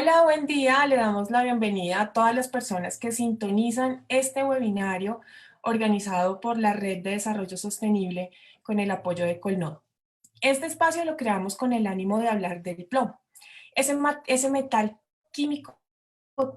Hola, buen día. Le damos la bienvenida a todas las personas que sintonizan este webinario organizado por la Red de Desarrollo Sostenible con el apoyo de Colnodo. Este espacio lo creamos con el ánimo de hablar del plomo, ese metal químico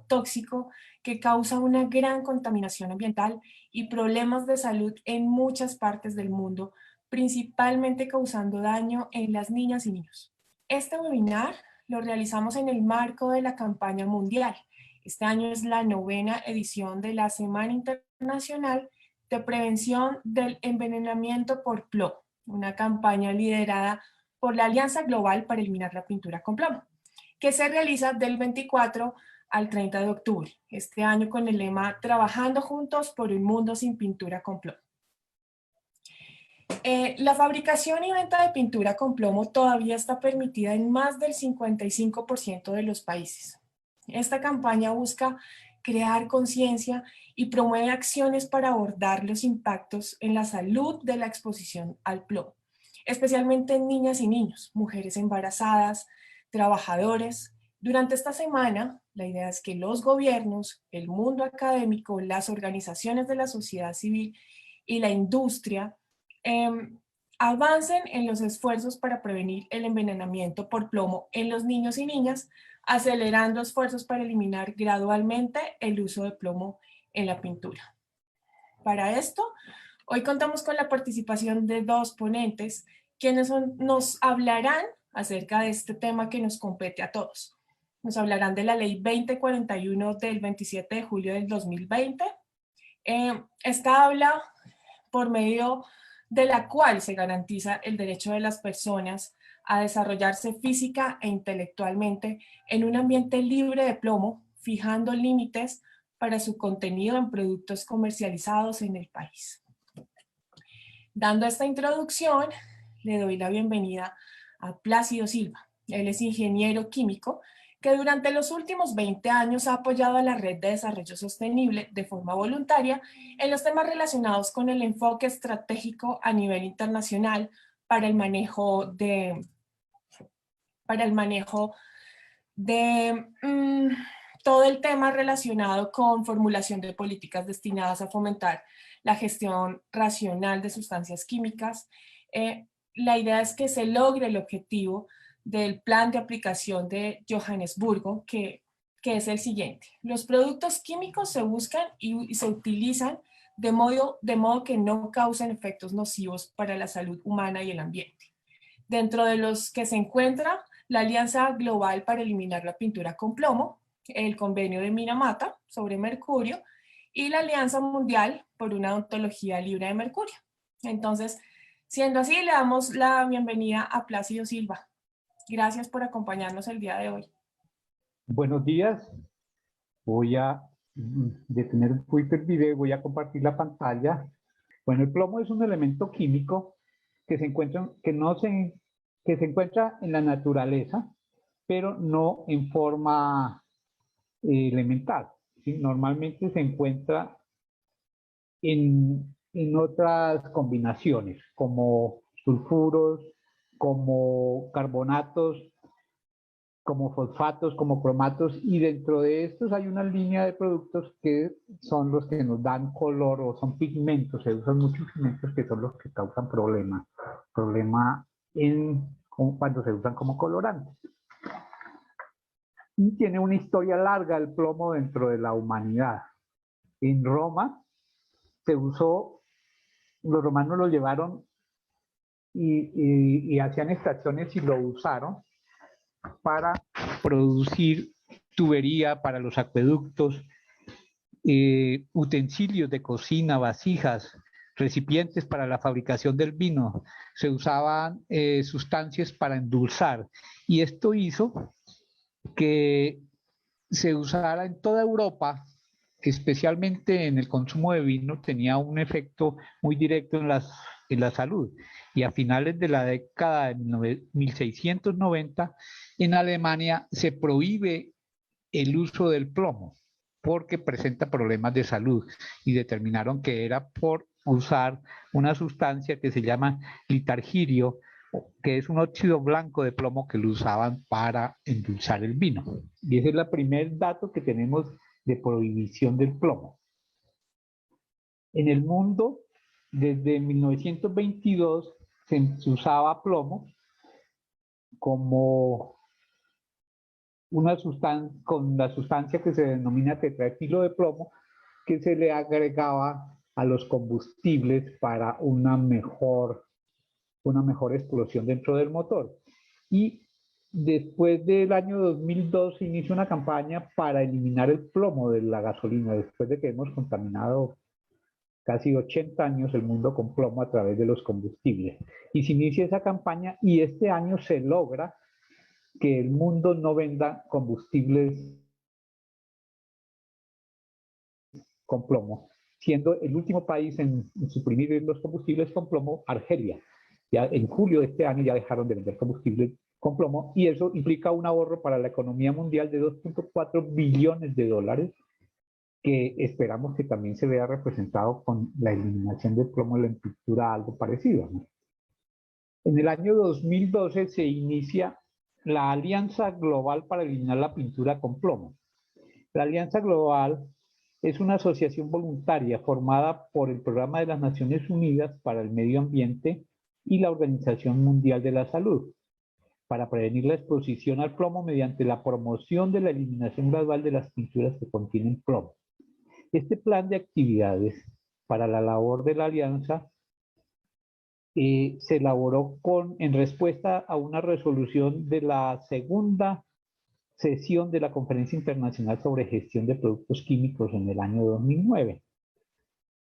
tóxico que causa una gran contaminación ambiental y problemas de salud en muchas partes del mundo, principalmente causando daño en las niñas y niños. Este webinar lo realizamos en el marco de la campaña mundial. Este año es la 9ª edición de la Semana Internacional de Prevención del Envenenamiento por Plomo, una campaña liderada por la Alianza Global para Eliminar la Pintura con Plomo, que se realiza del 24 al 30 de octubre, este año con el lema Trabajando juntos por un mundo sin pintura con plomo. La fabricación y venta de pintura con plomo todavía está permitida en más del 55% de los países. Esta campaña busca crear conciencia y promueve acciones para abordar los impactos en la salud de la exposición al plomo, especialmente en niñas y niños, mujeres embarazadas, trabajadores. Durante esta semana, la idea es que los gobiernos, el mundo académico, las organizaciones de la sociedad civil y la industria avancen en los esfuerzos para prevenir el envenenamiento por plomo en los niños y niñas, acelerando esfuerzos para eliminar gradualmente el uso de plomo en la pintura. Para esto, hoy contamos con la participación de dos ponentes, quienes nos hablarán acerca de este tema que nos compete a todos. Nos hablarán de la Ley 2041 del 27 de julio del 2020. Esta habla por medio de la cual se garantiza el derecho de las personas a desarrollarse física e intelectualmente en un ambiente libre de plomo, fijando límites para su contenido en productos comercializados en el país. Dando esta introducción, le doy la bienvenida a Plácido Silva. Él es ingeniero químico que durante los últimos 20 años ha apoyado a la Red de Desarrollo Sostenible de forma voluntaria en los temas relacionados con el enfoque estratégico a nivel internacional para el manejo de todo el tema relacionado con formulación de políticas destinadas a fomentar la gestión racional de sustancias químicas. La idea es que se logre el objetivo del plan de aplicación de Johannesburgo, que es el siguiente. Los productos químicos se buscan y se utilizan de modo que no causen efectos nocivos para la salud humana y el ambiente. Dentro de los que se encuentra la Alianza Global para Eliminar la Pintura con Plomo, el Convenio de Minamata sobre mercurio y la Alianza Mundial por una Odontología Libre de Mercurio. Entonces, siendo así, le damos la bienvenida a Plácido Silva. Gracias por acompañarnos el día de hoy. Buenos días. Voy a detener un poquito el video y voy a compartir la pantalla. Bueno, el plomo es un elemento químico que se encuentra, que se encuentra en la naturaleza, pero no en forma elemental, ¿sí? Normalmente se encuentra en otras combinaciones, como sulfuros, como carbonatos, como fosfatos, como cromatos, y dentro de estos hay una línea de productos que son los que nos dan color o son pigmentos. Se usan muchos pigmentos que son los que causan problemas cuando se usan como colorantes. Y tiene una historia larga el plomo dentro de la humanidad. En Roma se usó, los romanos lo llevaron y hacían extracciones y lo usaron para producir tubería para los acueductos, utensilios de cocina, vasijas, recipientes para la fabricación del vino. Se usaban sustancias para endulzar, y esto hizo que se usara en toda Europa, especialmente en el consumo de vino. Tenía un efecto muy directo en la salud. Y a finales de la década de 1690, en Alemania se prohíbe el uso del plomo porque presenta problemas de salud, y determinaron que era por usar una sustancia que se llama litargirio que es un óxido blanco de plomo que lo usaban para endulzar el vino. Y ese es el primer dato que tenemos de prohibición del plomo. En el mundo, desde 1922, se usaba plomo como una sustancia, con la sustancia que se denomina tetraetilo de plomo, que se le agregaba a los combustibles para una mejor explosión dentro del motor. Y después del año 2002 se inicia una campaña para eliminar el plomo de la gasolina, después de que hemos contaminado casi 80 años el mundo con plomo a través de los combustibles. Y se inicia esa campaña y este año se logra que el mundo no venda combustibles con plomo, siendo el último país en suprimir los combustibles con plomo Argelia. Ya en julio de este año ya dejaron de vender combustibles con plomo y eso implica un ahorro para la economía mundial de 2.4 billones de dólares que esperamos que también se vea representado con la eliminación del plomo en la pintura, algo parecido, ¿no? En el año 2012 se inicia la Alianza Global para eliminar la pintura con plomo. La Alianza Global es una asociación voluntaria formada por el Programa de las Naciones Unidas para el Medio Ambiente y la Organización Mundial de la Salud, para prevenir la exposición al plomo mediante la promoción de la eliminación gradual de las pinturas que contienen plomo. Este plan de actividades para la labor de la Alianza se elaboró en respuesta a una resolución de la segunda sesión de la Conferencia Internacional sobre Gestión de Productos Químicos en el año 2009,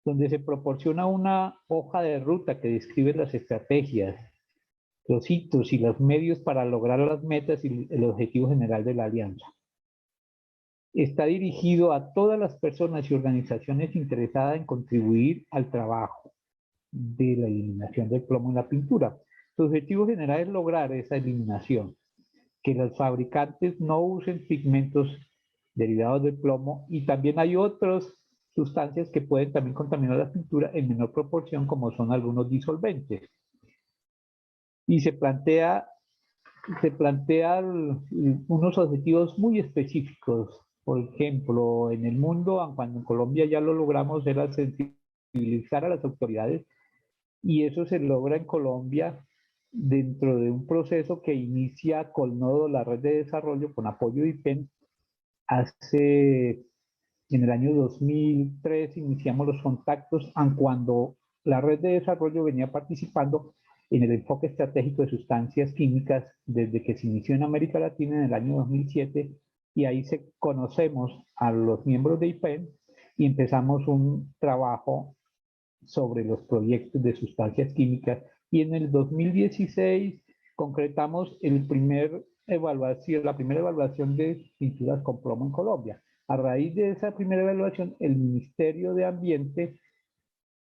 donde se proporciona una hoja de ruta que describe las estrategias, los hitos y los medios para lograr las metas y el objetivo general de la Alianza. Está dirigido a todas las personas y organizaciones interesadas en contribuir al trabajo de la eliminación del plomo en la pintura. Su objetivo general es lograr esa eliminación, que los fabricantes no usen pigmentos derivados del plomo, y también hay otras sustancias que pueden también contaminar la pintura en menor proporción, como son algunos disolventes. Y se plantean unos objetivos muy específicos. Por ejemplo, en el mundo, cuando en Colombia ya lo logramos, era sensibilizar a las autoridades, y eso se logra en Colombia dentro de un proceso que inicia Colnodo, la red de desarrollo, con apoyo de IPEN. En el año 2003 iniciamos los contactos, cuando la red de desarrollo venía participando en el enfoque estratégico de sustancias químicas desde que se inició en América Latina en el año 2007, y ahí conocemos a los miembros de IPEN y empezamos un trabajo sobre los proyectos de sustancias químicas, y en el 2016 concretamos la primera evaluación de pinturas con plomo en Colombia. A raíz de esa primera evaluación, el Ministerio de Ambiente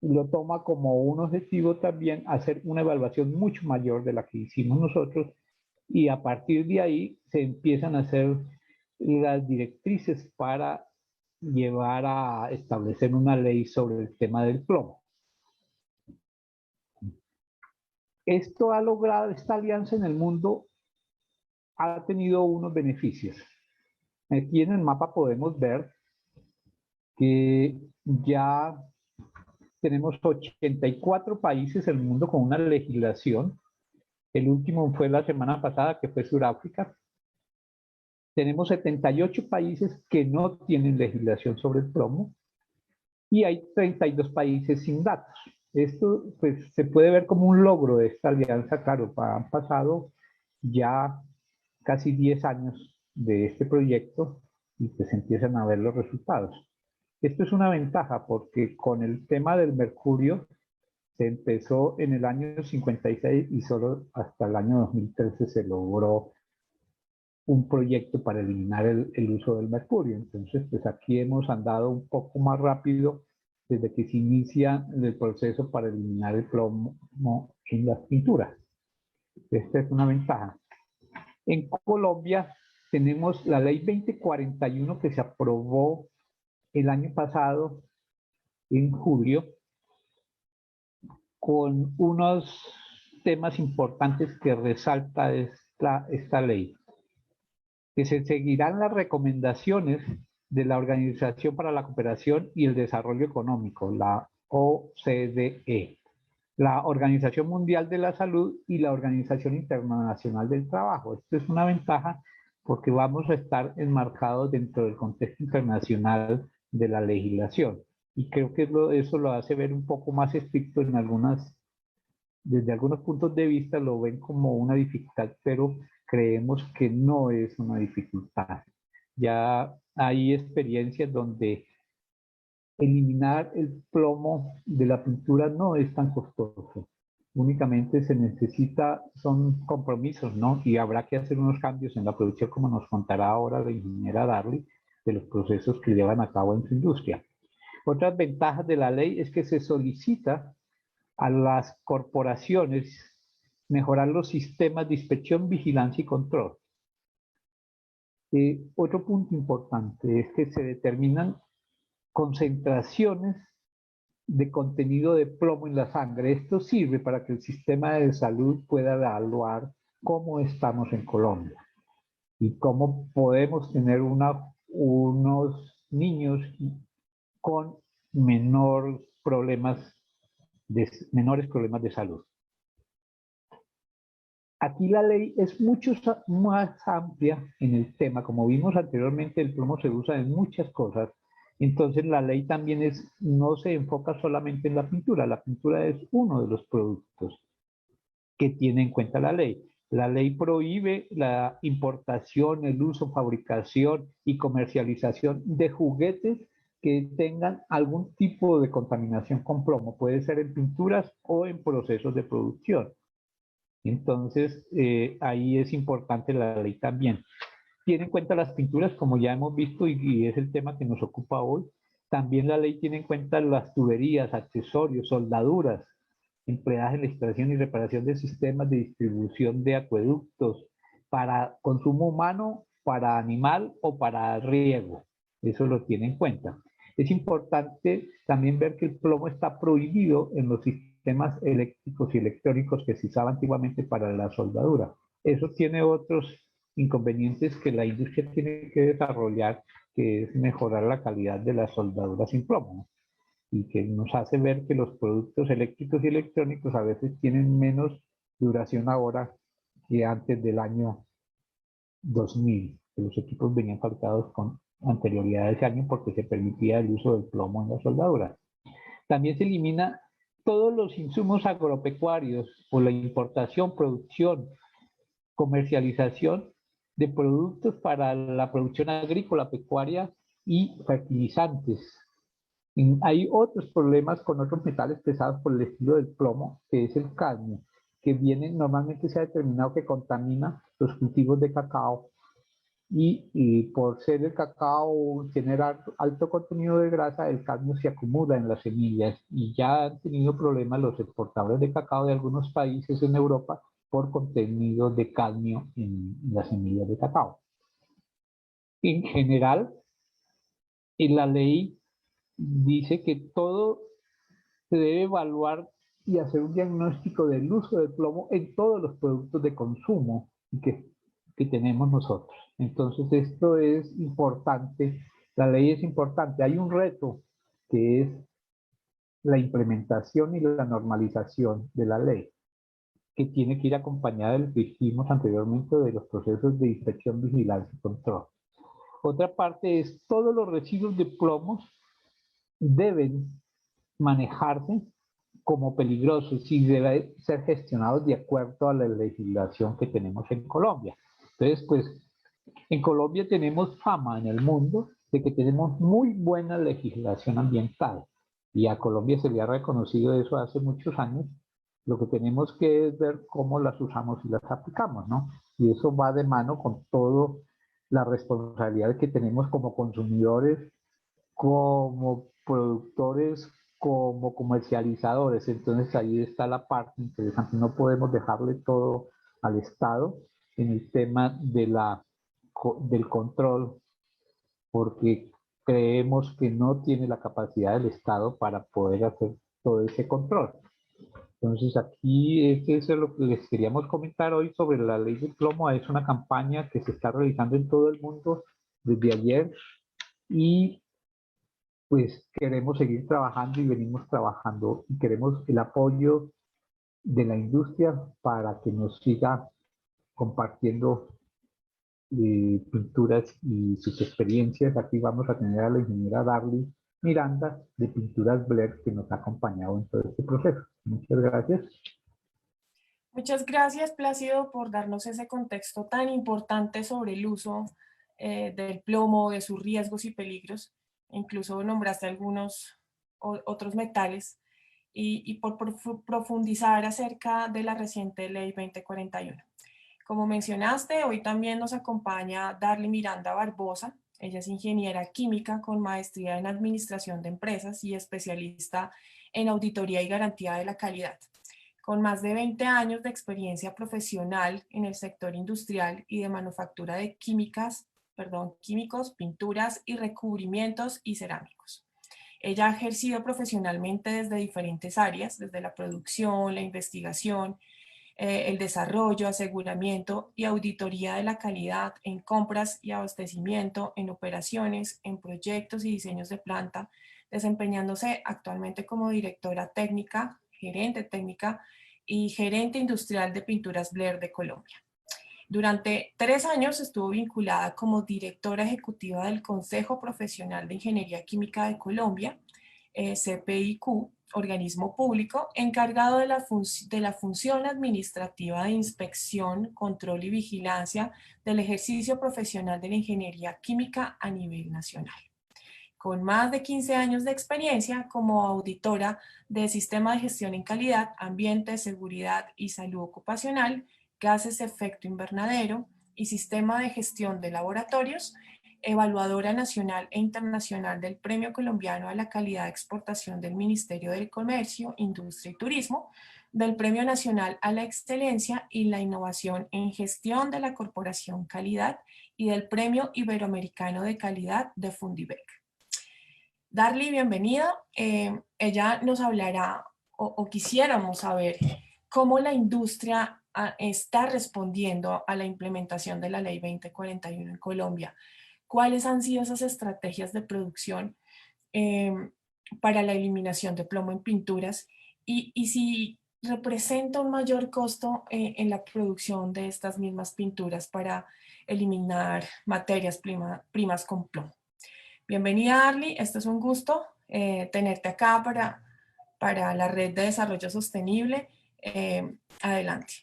lo toma como un objetivo también hacer una evaluación mucho mayor de la que hicimos nosotros, y a partir de ahí se empiezan a hacer las directrices para llevar a establecer una ley sobre el tema del plomo. Esto ha logrado, esta alianza en el mundo ha tenido unos beneficios. Aquí en el mapa podemos ver que ya tenemos 84 países en el mundo con una legislación. El último fue la semana pasada, que fue Sudáfrica. Tenemos 78 países que no tienen legislación sobre el plomo, y hay 32 países sin datos. Esto pues, se puede ver como un logro de esta alianza. Claro, han pasado ya casi 10 años de este proyecto y pues empiezan a ver los resultados. Esto es una ventaja porque con el tema del mercurio se empezó en el año 56 y solo hasta el año 2013 se logró un proyecto para eliminar el uso del mercurio. Entonces, pues aquí hemos andado un poco más rápido desde que se inicia el proceso para eliminar el plomo en las pinturas. Esta es una ventaja. En Colombia tenemos la ley 2041 que se aprobó el año pasado, en julio, con unos temas importantes que resalta esta ley. Que se seguirán las recomendaciones de la Organización para la Cooperación y el Desarrollo Económico, la OCDE, la Organización Mundial de la Salud y la Organización Internacional del Trabajo. Esto es una ventaja porque vamos a estar enmarcados dentro del contexto internacional de la legislación. Y creo que eso lo hace ver un poco más estricto en desde algunos puntos de vista lo ven como una dificultad, pero creemos que no es una dificultad. Ya hay experiencias donde eliminar el plomo de la pintura no es tan costoso. Únicamente se necesita, son compromisos, ¿no? Y habrá que hacer unos cambios en la producción, como nos contará ahora la ingeniera Darly, de los procesos que llevan a cabo en su industria. Otras ventajas de la ley es que se solicita a las corporaciones mejorar los sistemas de inspección, vigilancia y control. Otro punto importante es que se determinan concentraciones de contenido de plomo en la sangre. Esto sirve para que el sistema de salud pueda evaluar cómo estamos en Colombia y cómo podemos tener unos niños con menores problemas de salud. Aquí la ley es mucho más amplia en el tema. Como vimos anteriormente, el plomo se usa en muchas cosas. Entonces la ley también no se enfoca solamente en la pintura. La pintura es uno de los productos que tiene en cuenta la ley. La ley prohíbe la importación, el uso, fabricación y comercialización de juguetes que tengan algún tipo de contaminación con plomo. Puede ser en pinturas o en procesos de producción. Entonces, ahí es importante la ley también. Tiene en cuenta las pinturas, como ya hemos visto, y es el tema que nos ocupa hoy. También la ley tiene en cuenta las tuberías, accesorios, soldaduras, empleadas en la instalación y reparación de sistemas de distribución de acueductos para consumo humano, para animal o para riego. Eso lo tiene en cuenta. Es importante también ver que el plomo está prohibido en los sistemas eléctricos y electrónicos que se usaba antiguamente para la soldadura. Eso tiene otros inconvenientes que la industria tiene que desarrollar, que es mejorar la calidad de las soldaduras sin plomo, y que nos hace ver que los productos eléctricos y electrónicos a veces tienen menos duración ahora que antes del año 2000, que los equipos venían fabricados con anterioridad a ese año porque se permitía el uso del plomo en la soldadura. También se elimina todos los insumos agropecuarios o la importación, producción, comercialización de productos para la producción agrícola, pecuaria y fertilizantes. Hay otros problemas con otros metales pesados por el estilo del plomo, que es el cadmio, que normalmente se ha determinado que contamina los cultivos de cacao y por ser el cacao tener alto contenido de grasa, el cadmio se acumula en las semillas y ya han tenido problemas los exportadores de cacao de algunos países en Europa por contenido de cadmio en las semillas de cacao. En general, en la ley dice que todo se debe evaluar y hacer un diagnóstico del uso del plomo en todos los productos de consumo que tenemos nosotros. Entonces esto es importante, la ley es importante. Hay un reto que es la implementación y la normalización de la ley, que tiene que ir acompañada de lo que dijimos anteriormente de los procesos de inspección, vigilancia y control. Otra parte es todos los residuos de plomos deben manejarse como peligrosos y deben ser gestionados de acuerdo a la legislación que tenemos en Colombia. Entonces, pues, en Colombia tenemos fama en el mundo de que tenemos muy buena legislación ambiental y a Colombia se le ha reconocido eso hace muchos años. Lo que tenemos que es ver cómo las usamos y las aplicamos, ¿no? Y eso va de mano con toda la responsabilidad que tenemos como consumidores, como productores, como comercializadores. Entonces ahí está la parte interesante. No podemos dejarle todo al Estado en el tema del control, porque creemos que no tiene la capacidad del Estado para poder hacer todo ese control. Entonces aquí este es lo que les queríamos comentar hoy sobre la ley del plomo. Es una campaña que se está realizando en todo el mundo desde ayer y pues queremos seguir trabajando y venimos trabajando y queremos el apoyo de la industria para que nos siga compartiendo pinturas y sus experiencias. Aquí vamos a tener a la ingeniera Darly Miranda de Pinturas Blair que nos ha acompañado en todo este proceso. Muchas gracias. Muchas gracias, Plácido, por darnos ese contexto tan importante sobre el uso del plomo, de sus riesgos y peligros. Incluso nombraste algunos otros metales y por profundizar acerca de la reciente Ley 2041. Como mencionaste, hoy también nos acompaña Darly Miranda Barbosa. Ella es ingeniera química con maestría en administración de empresas y especialista en auditoría y garantía de la calidad. Con más de 20 años de experiencia profesional en el sector industrial y de manufactura de químicos, pinturas y recubrimientos y cerámicos. Ella ha ejercido profesionalmente desde diferentes áreas, desde la producción, la investigación, el desarrollo, aseguramiento y auditoría de la calidad en compras y abastecimiento, en operaciones, en proyectos y diseños de planta, desempeñándose actualmente como directora técnica, gerente técnica y gerente industrial de Pinturas Blair de Colombia. Durante 3 años estuvo vinculada como directora ejecutiva del Consejo Profesional de Ingeniería Química de Colombia, CPIQ, organismo público encargado de la función administrativa de inspección, control y vigilancia del ejercicio profesional de la ingeniería química a nivel nacional. Con más de 15 años de experiencia como auditora de Sistema de Gestión en Calidad, Ambiente, Seguridad y Salud Ocupacional, Gases de Efecto Invernadero y Sistema de Gestión de Laboratorios, evaluadora nacional e internacional del Premio Colombiano a la Calidad de Exportación del Ministerio del Comercio, Industria y Turismo, del Premio Nacional a la Excelencia y la Innovación en Gestión de la Corporación Calidad y del Premio Iberoamericano de Calidad de Fundibec. Darly, bienvenida. Ella nos hablará o quisiéramos saber cómo la industria está respondiendo a la implementación de la Ley 2041 en Colombia. ¿Cuáles han sido esas estrategias de producción para la eliminación de plomo en pinturas? Y si representa un mayor costo en la producción de estas mismas pinturas para eliminar materias primas con plomo. Bienvenida, Darly. Esto es un gusto tenerte acá para la Red de Desarrollo Sostenible. Adelante.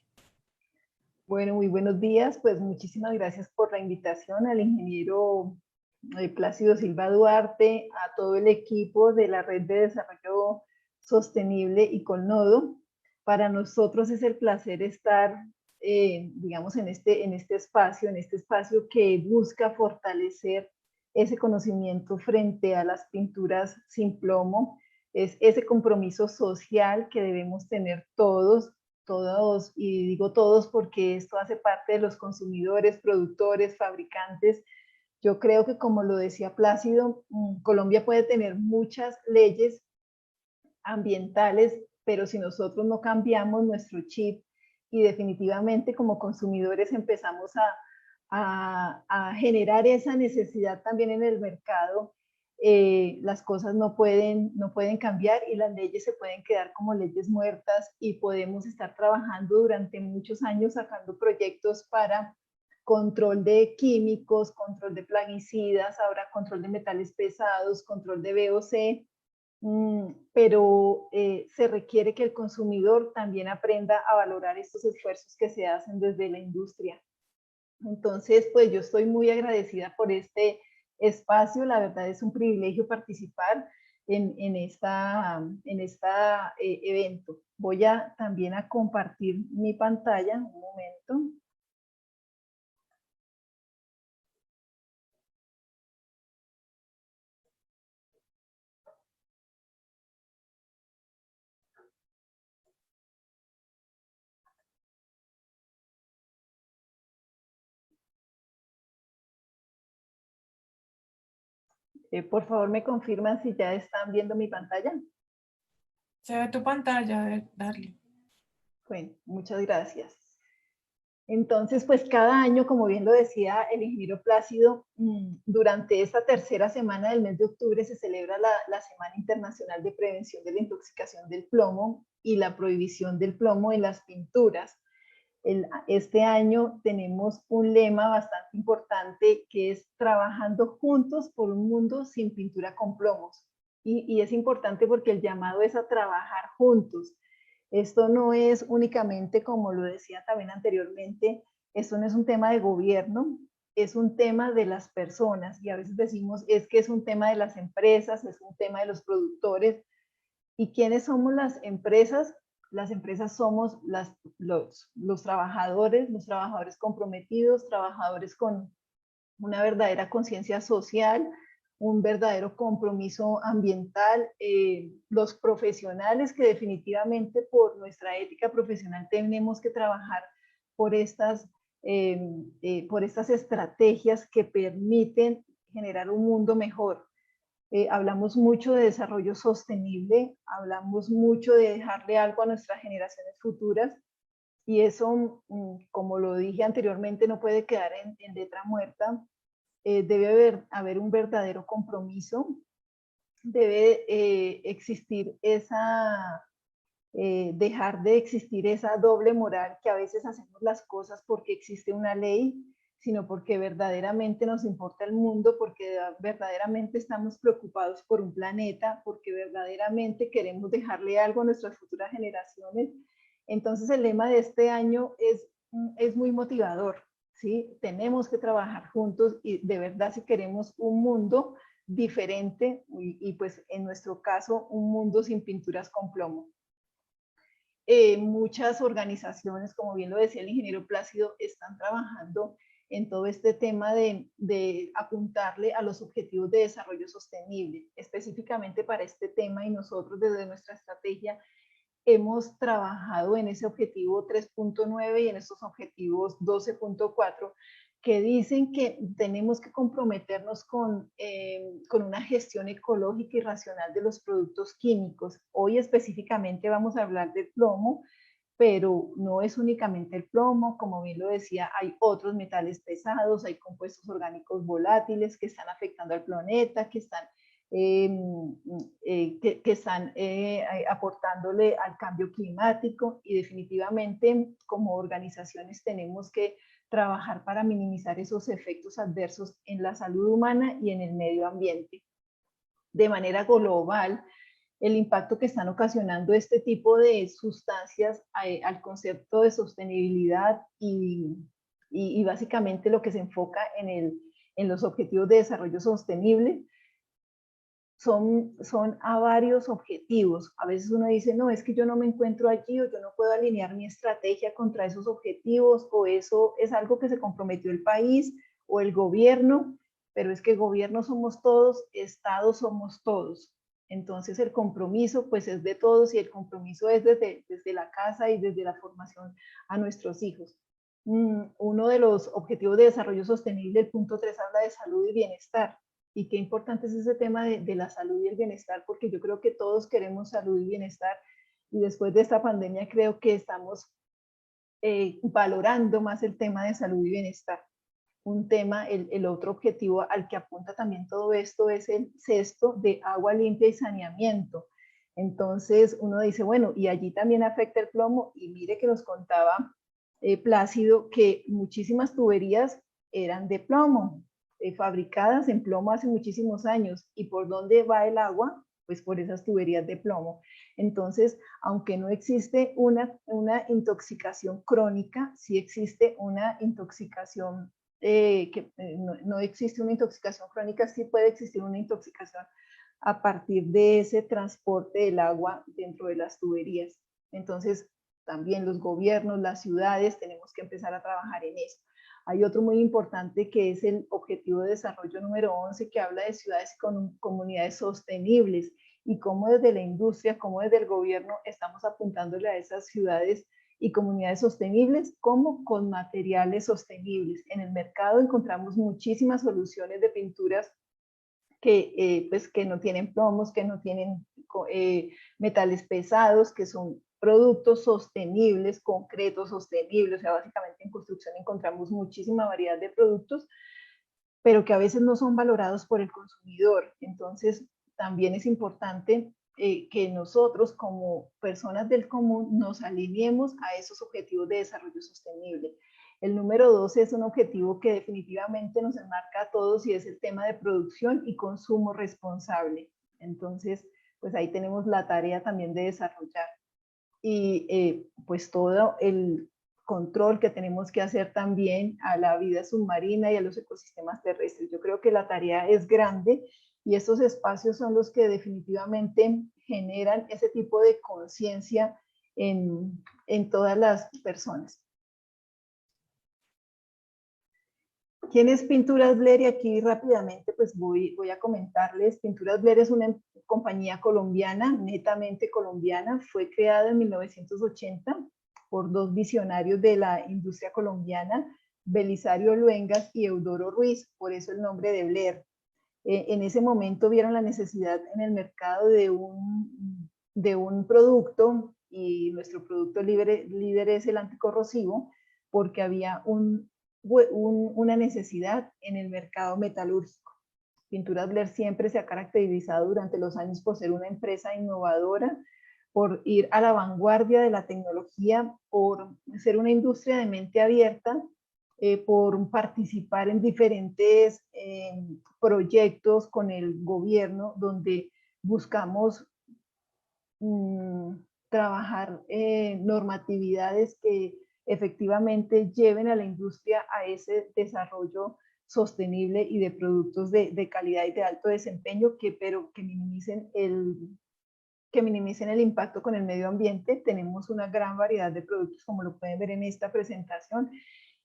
Bueno, muy buenos días. Pues muchísimas gracias por la invitación al ingeniero Plácido Silva Duarte, a todo el equipo de la Red de Desarrollo Sostenible y Colnodo. Para nosotros es el placer estar, digamos, en este espacio que busca fortalecer ese conocimiento frente a las pinturas sin plomo. Es ese compromiso social que debemos tener todos, y digo todos porque esto hace parte de los consumidores, productores, fabricantes. Yo creo que, como lo decía Plácido, Colombia puede tener muchas leyes ambientales, pero si nosotros no cambiamos nuestro chip y definitivamente como consumidores empezamos a generar esa necesidad también en el mercado, las cosas no pueden cambiar y las leyes se pueden quedar como leyes muertas y podemos estar trabajando durante muchos años sacando proyectos para control de químicos, control de plaguicidas, ahora control de metales pesados, control de VOC, pero se requiere que el consumidor también aprenda a valorar estos esfuerzos que se hacen desde la industria. Entonces, pues yo estoy muy agradecida por este espacio. La verdad es un privilegio participar en esta evento. Voy también a compartir mi pantalla, un momento. Por favor, me confirman si ya están viendo mi pantalla. Se ve tu pantalla, Darly. Bueno, muchas gracias. Entonces, pues cada año, como bien lo decía el ingeniero Plácido, durante esta tercera semana del mes de octubre se celebra la Semana Internacional de Prevención de la Intoxicación del Plomo y la prohibición del plomo en las pinturas. Este año tenemos un lema bastante importante que es trabajando juntos por un mundo sin pintura con plomos. Y es importante porque el llamado es a trabajar juntos. Esto no es únicamente, como lo decía también anteriormente, esto no es un tema de gobierno, es un tema de las personas. Y a veces decimos, es que es un tema de las empresas, es un tema de los productores. ¿Y quiénes somos las empresas? Las empresas somos los trabajadores comprometidos, trabajadores con una verdadera conciencia social, un verdadero compromiso ambiental, los profesionales que definitivamente por nuestra ética profesional tenemos que trabajar por por estas estrategias que permiten generar un mundo mejor. Hablamos mucho de desarrollo sostenible, hablamos mucho de dejarle algo a nuestras generaciones futuras y eso, como lo dije anteriormente, no puede quedar en letra muerta. Debe haber un verdadero compromiso, debe existir dejar de existir esa doble moral que a veces hacemos las cosas porque existe una ley, sino porque verdaderamente nos importa el mundo, porque verdaderamente estamos preocupados por un planeta, porque verdaderamente queremos dejarle algo a nuestras futuras generaciones. Entonces el lema de este año es muy motivador, ¿sí? Tenemos que trabajar juntos y de verdad si queremos un mundo diferente y pues en nuestro caso un mundo sin pinturas con plomo. Muchas organizaciones, como bien lo decía el ingeniero Plácido, están trabajando en todo este tema de apuntarle a los objetivos de desarrollo sostenible, específicamente para este tema, y nosotros desde nuestra estrategia hemos trabajado en ese objetivo 3.9 y en estos objetivos 12.4, que dicen que tenemos que comprometernos con una gestión ecológica y racional de los productos químicos. Hoy específicamente vamos a hablar del plomo, pero no es únicamente el plomo, como bien lo decía, hay otros metales pesados, hay compuestos orgánicos volátiles que están afectando al planeta, que están aportándole al cambio climático, y definitivamente como organizaciones tenemos que trabajar para minimizar esos efectos adversos en la salud humana y en el medio ambiente. De manera global, el impacto que están ocasionando este tipo de sustancias al concepto de sostenibilidad y básicamente lo que se enfoca en los objetivos de desarrollo sostenible son a varios objetivos. A veces uno dice, no, es que yo no me encuentro allí, o yo no puedo alinear mi estrategia contra esos objetivos, o eso es algo que se comprometió el país o el gobierno, pero es que gobierno somos todos, Estado somos todos. Entonces el compromiso pues es de todos, y el compromiso es desde la casa y desde la formación a nuestros hijos. Uno de los objetivos de desarrollo sostenible, el punto 3, habla de salud y bienestar. Y qué importante es ese tema de la salud y el bienestar, porque yo creo que todos queremos salud y bienestar, y después de esta pandemia creo que estamos valorando más el tema de salud y bienestar. Un tema, el otro objetivo al que apunta también todo esto es el sexto de agua limpia y saneamiento. Entonces uno dice, bueno, y allí también afecta el plomo, y mire que nos contaba Plácido que muchísimas tuberías eran de plomo, fabricadas en plomo hace muchísimos años. ¿Y por dónde va el agua? Pues por esas tuberías de plomo. Entonces, aunque no existe una intoxicación crónica, sí existe una intoxicación, no existe una intoxicación crónica, sí puede existir una intoxicación a partir de ese transporte del agua dentro de las tuberías. Entonces, también los gobiernos, las ciudades, tenemos que empezar a trabajar en eso. Hay otro muy importante que es el Objetivo de Desarrollo número 11, que habla de ciudades con comunidades sostenibles, y cómo desde la industria, cómo desde el gobierno estamos apuntándole a esas ciudades y comunidades sostenibles, como con materiales sostenibles. En el mercado encontramos muchísimas soluciones de pinturas que no tienen plomos, que no tienen metales pesados, que son productos sostenibles, concretos, sostenibles, o sea, básicamente en construcción encontramos muchísima variedad de productos, pero que a veces no son valorados por el consumidor. Entonces, también es importante que nosotros como personas del común nos alineemos a esos objetivos de desarrollo sostenible. El número 2 es un objetivo que definitivamente nos enmarca a todos y es el tema de producción y consumo responsable. Entonces, pues ahí tenemos la tarea también de desarrollar. Y pues todo el control que tenemos que hacer también a la vida submarina y a los ecosistemas terrestres. Yo creo que la tarea es grande y estos espacios son los que definitivamente generan ese tipo de conciencia en todas las personas. ¿Quién es Pinturas Blair? Y aquí rápidamente pues voy a comentarles. Pinturas Blair es una compañía colombiana, netamente colombiana. Fue creada en 1980 por dos visionarios de la industria colombiana, Belisario Luengas y Eudoro Ruiz, por eso el nombre de Blair. En ese momento vieron la necesidad en el mercado de un producto, y nuestro producto líder es el anticorrosivo, porque había una necesidad en el mercado metalúrgico. Pinturas Blair siempre se ha caracterizado durante los años por ser una empresa innovadora, por ir a la vanguardia de la tecnología, por ser una industria de mente abierta, por participar en diferentes proyectos con el gobierno donde buscamos trabajar normatividades que efectivamente lleven a la industria a ese desarrollo sostenible y de productos de calidad y de alto desempeño, pero que minimicen el impacto con el medio ambiente. Tenemos una gran variedad de productos, como lo pueden ver en esta presentación,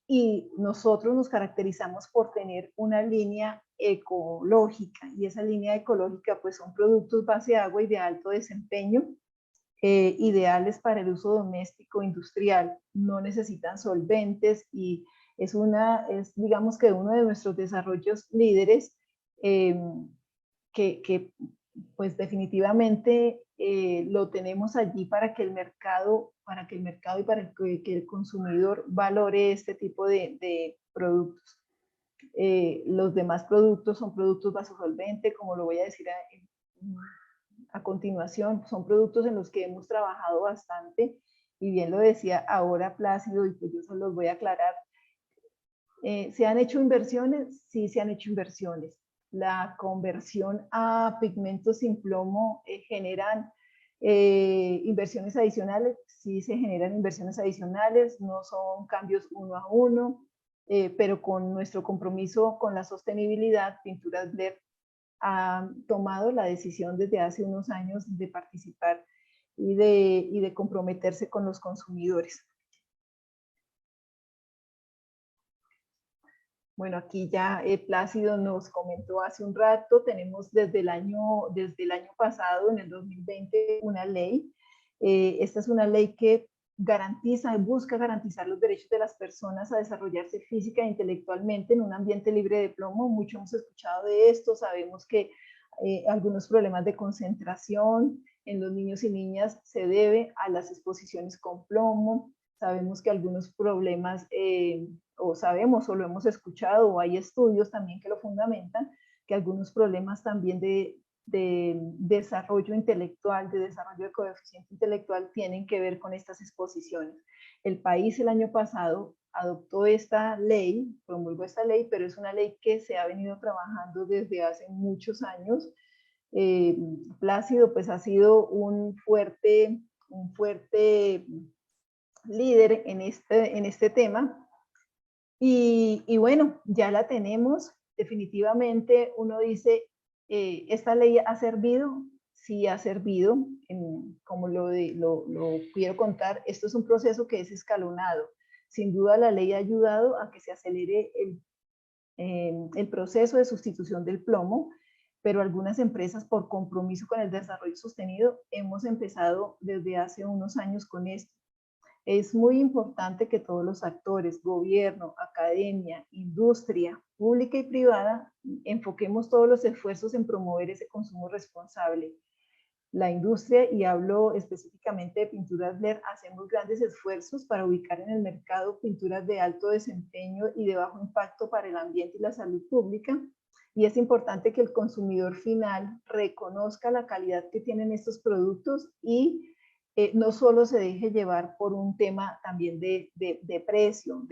y nosotros nos caracterizamos por tener una línea ecológica, y esa línea ecológica pues son productos base de agua y de alto desempeño, ideales para el uso doméstico industrial, no necesitan solventes, y es digamos que uno de nuestros desarrollos líderes, que pues definitivamente lo tenemos allí para que el mercado y para que el consumidor valore este tipo de productos. Los demás productos son productos vasosolvente, como lo voy a decir a continuación. Son productos en los que hemos trabajado bastante, y bien lo decía ahora Plácido, y pues yo se los voy a aclarar. ¿Se han hecho inversiones? Sí, se han hecho inversiones. La conversión a pigmentos sin plomo generan inversiones adicionales. Sí, se generan inversiones adicionales, no son cambios uno a uno, pero con nuestro compromiso con la sostenibilidad, Pinturas Blair ha tomado la decisión desde hace unos años de participar y de comprometerse con los consumidores. Bueno, aquí ya Plácido nos comentó hace un rato, tenemos desde el año pasado, en el 2020, una ley. Esta es una ley que busca garantizar los derechos de las personas a desarrollarse física e intelectualmente en un ambiente libre de plomo. Mucho hemos escuchado de esto, sabemos que algunos problemas de concentración en los niños y niñas se debe a las exposiciones con plomo. Sabemos que algunos problemas, o lo hemos escuchado, o hay estudios también que lo fundamentan, que algunos problemas también de desarrollo intelectual, de desarrollo de coeficiente intelectual, tienen que ver con estas exposiciones. El país el año pasado adoptó esta ley, promulgó esta ley, pero es una ley que se ha venido trabajando desde hace muchos años. Plácido pues ha sido un fuerte líder en este tema, y bueno, ya la tenemos. Definitivamente uno dice, ¿esta ley ha servido? Sí ha servido. Como lo quiero contar, esto es un proceso que es escalonado. Sin duda la ley ha ayudado a que se acelere el proceso de sustitución del plomo, pero algunas empresas, por compromiso con el desarrollo sostenido, hemos empezado desde hace unos años con esto. Es muy importante que todos los actores, gobierno, academia, industria pública y privada, enfoquemos todos los esfuerzos en promover ese consumo responsable. la industria, y hablo específicamente de pinturas LED, hacemos grandes esfuerzos para ubicar en el mercado pinturas de alto desempeño y de bajo impacto para el ambiente y la salud pública. Y es importante que el consumidor final reconozca la calidad que tienen estos productos y no solo se deje llevar por un tema también de precio,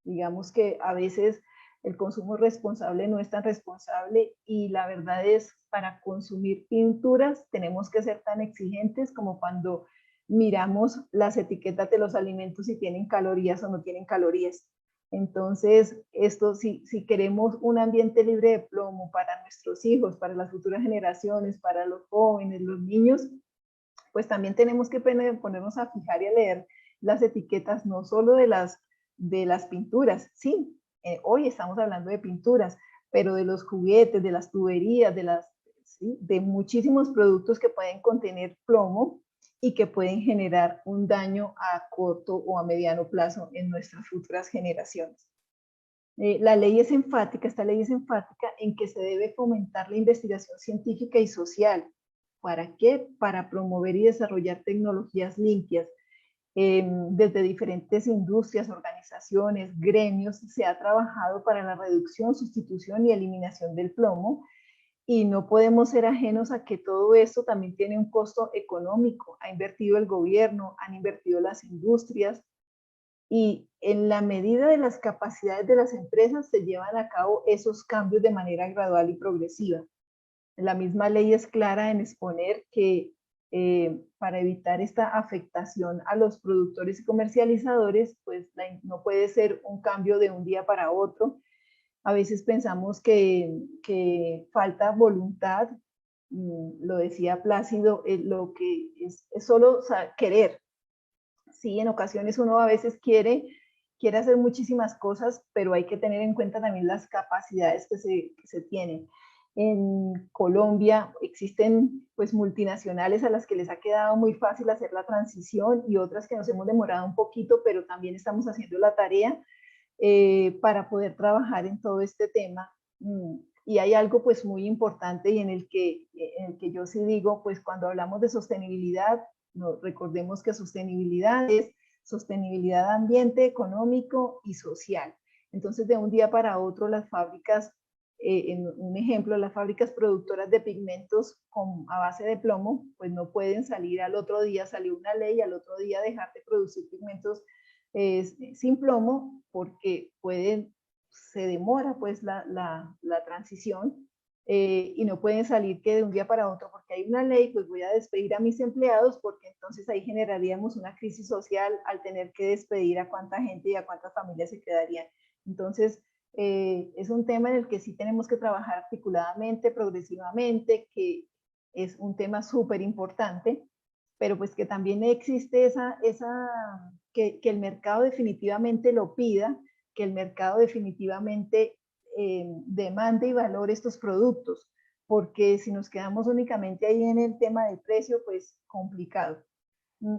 digamos que a veces el consumo responsable no es tan responsable, y la verdad es, para consumir pinturas tenemos que ser tan exigentes como cuando miramos las etiquetas de los alimentos si tienen calorías o no tienen calorías. Entonces, si queremos un ambiente libre de plomo para nuestros hijos, para las futuras generaciones, para los jóvenes, los niños, pues también tenemos que ponernos a fijar y a leer las etiquetas, no solo de las pinturas. Sí, hoy estamos hablando de pinturas, pero de los juguetes, de las tuberías, de muchísimos productos que pueden contener plomo y que pueden generar un daño a corto o a mediano plazo en nuestras futuras generaciones. La ley es enfática, esta ley es enfática en que se debe fomentar la investigación científica y social. ¿Para qué? Para promover y desarrollar tecnologías limpias. Desde diferentes industrias, organizaciones, gremios, se ha trabajado para la reducción, sustitución y eliminación del plomo, y no podemos ser ajenos a que todo esto también tiene un costo económico. Ha invertido el gobierno, han invertido las industrias, y en la medida de las capacidades de las empresas se llevan a cabo esos cambios de manera gradual y progresiva. La misma ley es clara en exponer que para evitar esta afectación a los productores y comercializadores, pues no puede ser un cambio de un día para otro. A veces pensamos que falta voluntad, lo decía Plácido, lo que es solo querer. Sí, en ocasiones uno a veces quiere hacer muchísimas cosas, pero hay que tener en cuenta también las capacidades que se tienen. En Colombia existen pues multinacionales a las que les ha quedado muy fácil hacer la transición, y otras que nos hemos demorado un poquito, pero también estamos haciendo la tarea para poder trabajar en todo este tema. Y hay algo pues muy importante, y en el que yo sí digo, pues cuando hablamos de sostenibilidad, recordemos que sostenibilidad es sostenibilidad ambiente, económico y social. Entonces, de un día para otro, las fábricas, en un ejemplo, las fábricas productoras de pigmentos a base de plomo, pues no pueden salir al otro día, salió una ley, al otro día dejar de producir pigmentos sin plomo, porque se demora pues la transición, y no pueden salir que de un día para otro porque hay una ley, pues voy a despedir a mis empleados, porque entonces ahí generaríamos una crisis social al tener que despedir a cuánta gente y a cuántas familias se quedarían. Entonces, es un tema en el que sí tenemos que trabajar articuladamente, progresivamente, que es un tema súper importante, pero pues que también existe que el mercado definitivamente lo pida, que el mercado definitivamente demande y valore estos productos, porque si nos quedamos únicamente ahí en el tema del precio, pues complicado.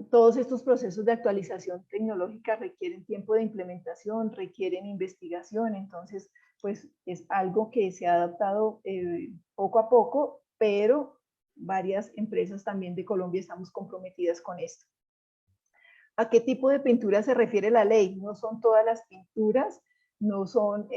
Todos estos procesos de actualización tecnológica requieren tiempo de implementación, requieren investigación, entonces pues es algo que se ha adaptado poco a poco, pero varias empresas también de Colombia estamos comprometidas con esto. ¿A qué tipo de pintura se refiere la ley? No son todas las pinturas, no son,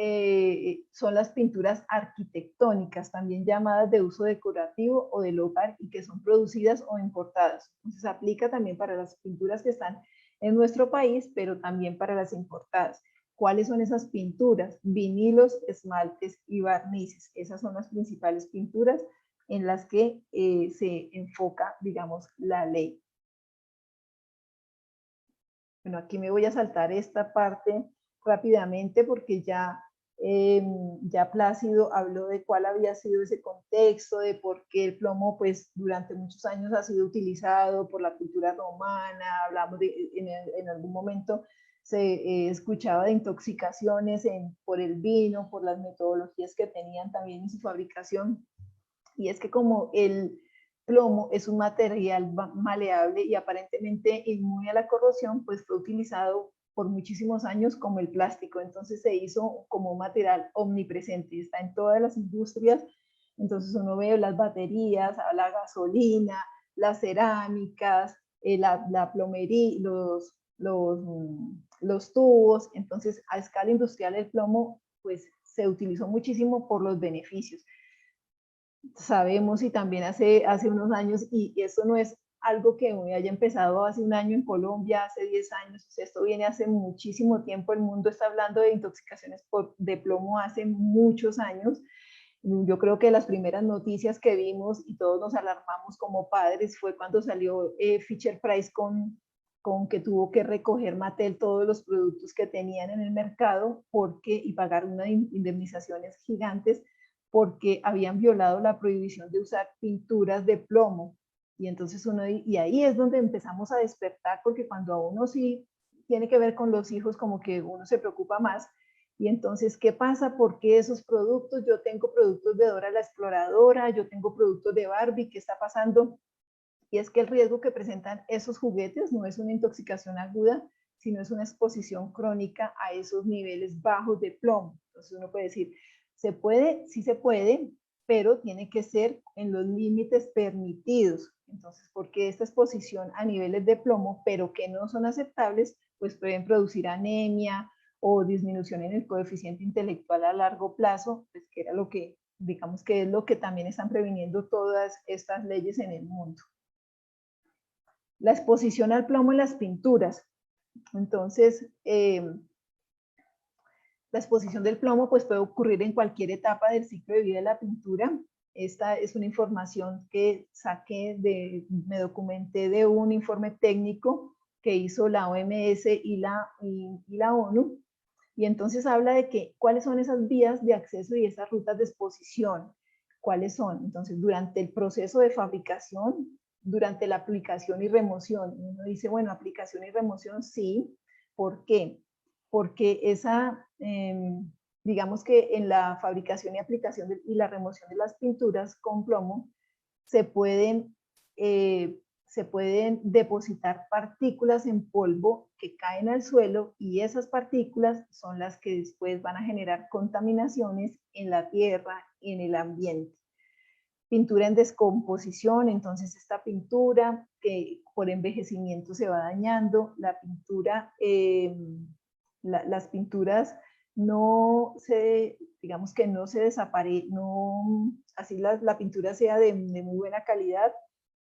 son las pinturas arquitectónicas, también llamadas de uso decorativo o del hogar, y que son producidas o importadas. Entonces, aplica también para las pinturas que están en nuestro país, pero también para las importadas. ¿Cuáles son esas pinturas? Vinilos, esmaltes y barnices. Esas son las principales pinturas en las que se enfoca, digamos, la ley. Bueno, aquí me voy a saltar esta parte rápidamente porque ya Plácido habló de cuál había sido ese contexto, de por qué el plomo pues durante muchos años ha sido utilizado por la cultura romana. Hablamos en algún momento se escuchaba de intoxicaciones por el vino, por las metodologías que tenían también en su fabricación. Y es que como el plomo es un material maleable y aparentemente inmune a la corrosión, pues fue utilizado por muchísimos años como el plástico. Entonces se hizo como un material omnipresente, está en todas las industrias, Entonces uno ve las baterías, la gasolina, las cerámicas, la plomería, los tubos. Entonces a escala industrial el plomo pues se utilizó muchísimo por los beneficios. Sabemos, y también hace unos años, y eso no es algo que haya empezado hace un año en Colombia, hace 10 años, esto viene hace muchísimo tiempo, el mundo está hablando de intoxicaciones de plomo hace muchos años. Yo creo que las primeras noticias que vimos y todos nos alarmamos como padres fue cuando salió Fisher Price con que tuvo que recoger Mattel todos los productos que tenían en el mercado y pagar unas indemnizaciones gigantes porque habían violado la prohibición de usar pinturas de plomo. Y entonces y ahí es donde empezamos a despertar, porque cuando a uno sí tiene que ver con los hijos, como que uno se preocupa más. Y entonces, ¿qué pasa? ¿Por qué esos productos? Yo tengo productos de Dora la Exploradora, yo tengo productos de Barbie, ¿qué está pasando? Y es que el riesgo que presentan esos juguetes no es una intoxicación aguda, sino es una exposición crónica a esos niveles bajos de plomo. Entonces uno puede decir, ¿se puede? Sí se puede, pero tiene que ser en los límites permitidos. Entonces, porque esta exposición a niveles de plomo, pero que no son aceptables, pues pueden producir anemia o disminución en el coeficiente intelectual a largo plazo, pues que era lo que, digamos que es lo que también están previniendo todas estas leyes en el mundo. La exposición al plomo en las pinturas. Entonces, la exposición del plomo pues, puede ocurrir en cualquier etapa del ciclo de vida de la pintura. Esta es una información que me documenté de un informe técnico que hizo la OMS y la ONU. Y entonces habla de cuáles son esas vías de acceso y esas rutas de exposición. ¿Cuáles son? Entonces, durante el proceso de fabricación, durante la aplicación y remoción. Uno dice, bueno, aplicación y remoción sí. ¿Por qué? Porque digamos que en la fabricación y aplicación y la remoción de las pinturas con plomo se pueden depositar partículas en polvo que caen al suelo, y esas partículas son las que después van a generar contaminaciones en la tierra y en el ambiente. Pintura en descomposición, entonces esta pintura que por envejecimiento se va dañando, la pintura, las pinturas digamos que no se desaparecen, así la pintura sea de muy buena calidad,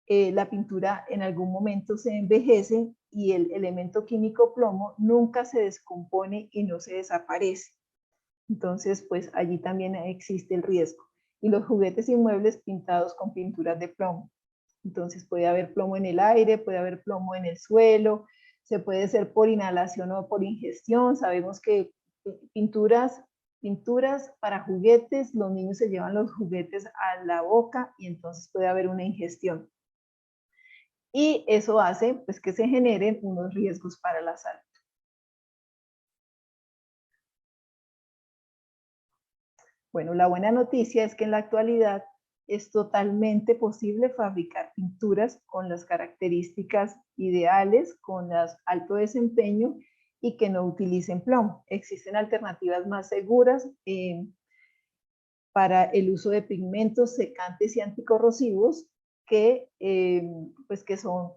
la pintura en algún momento se envejece y el elemento químico plomo nunca se descompone y no se desaparece. Entonces, pues allí también existe el riesgo. Y los juguetes y muebles pintados con pinturas de plomo. Entonces puede haber plomo en el aire, puede haber plomo en el suelo, se puede hacer por inhalación o por ingestión. Sabemos que pinturas para juguetes, los niños se llevan los juguetes a la boca y entonces puede haber una ingestión. Y eso hace pues, que se generen unos riesgos para la salud. Bueno, la buena noticia es que en la actualidad es totalmente posible fabricar pinturas con las características ideales, con alto desempeño y que no utilicen plomo. Existen alternativas más seguras para el uso de pigmentos secantes y anticorrosivos que son,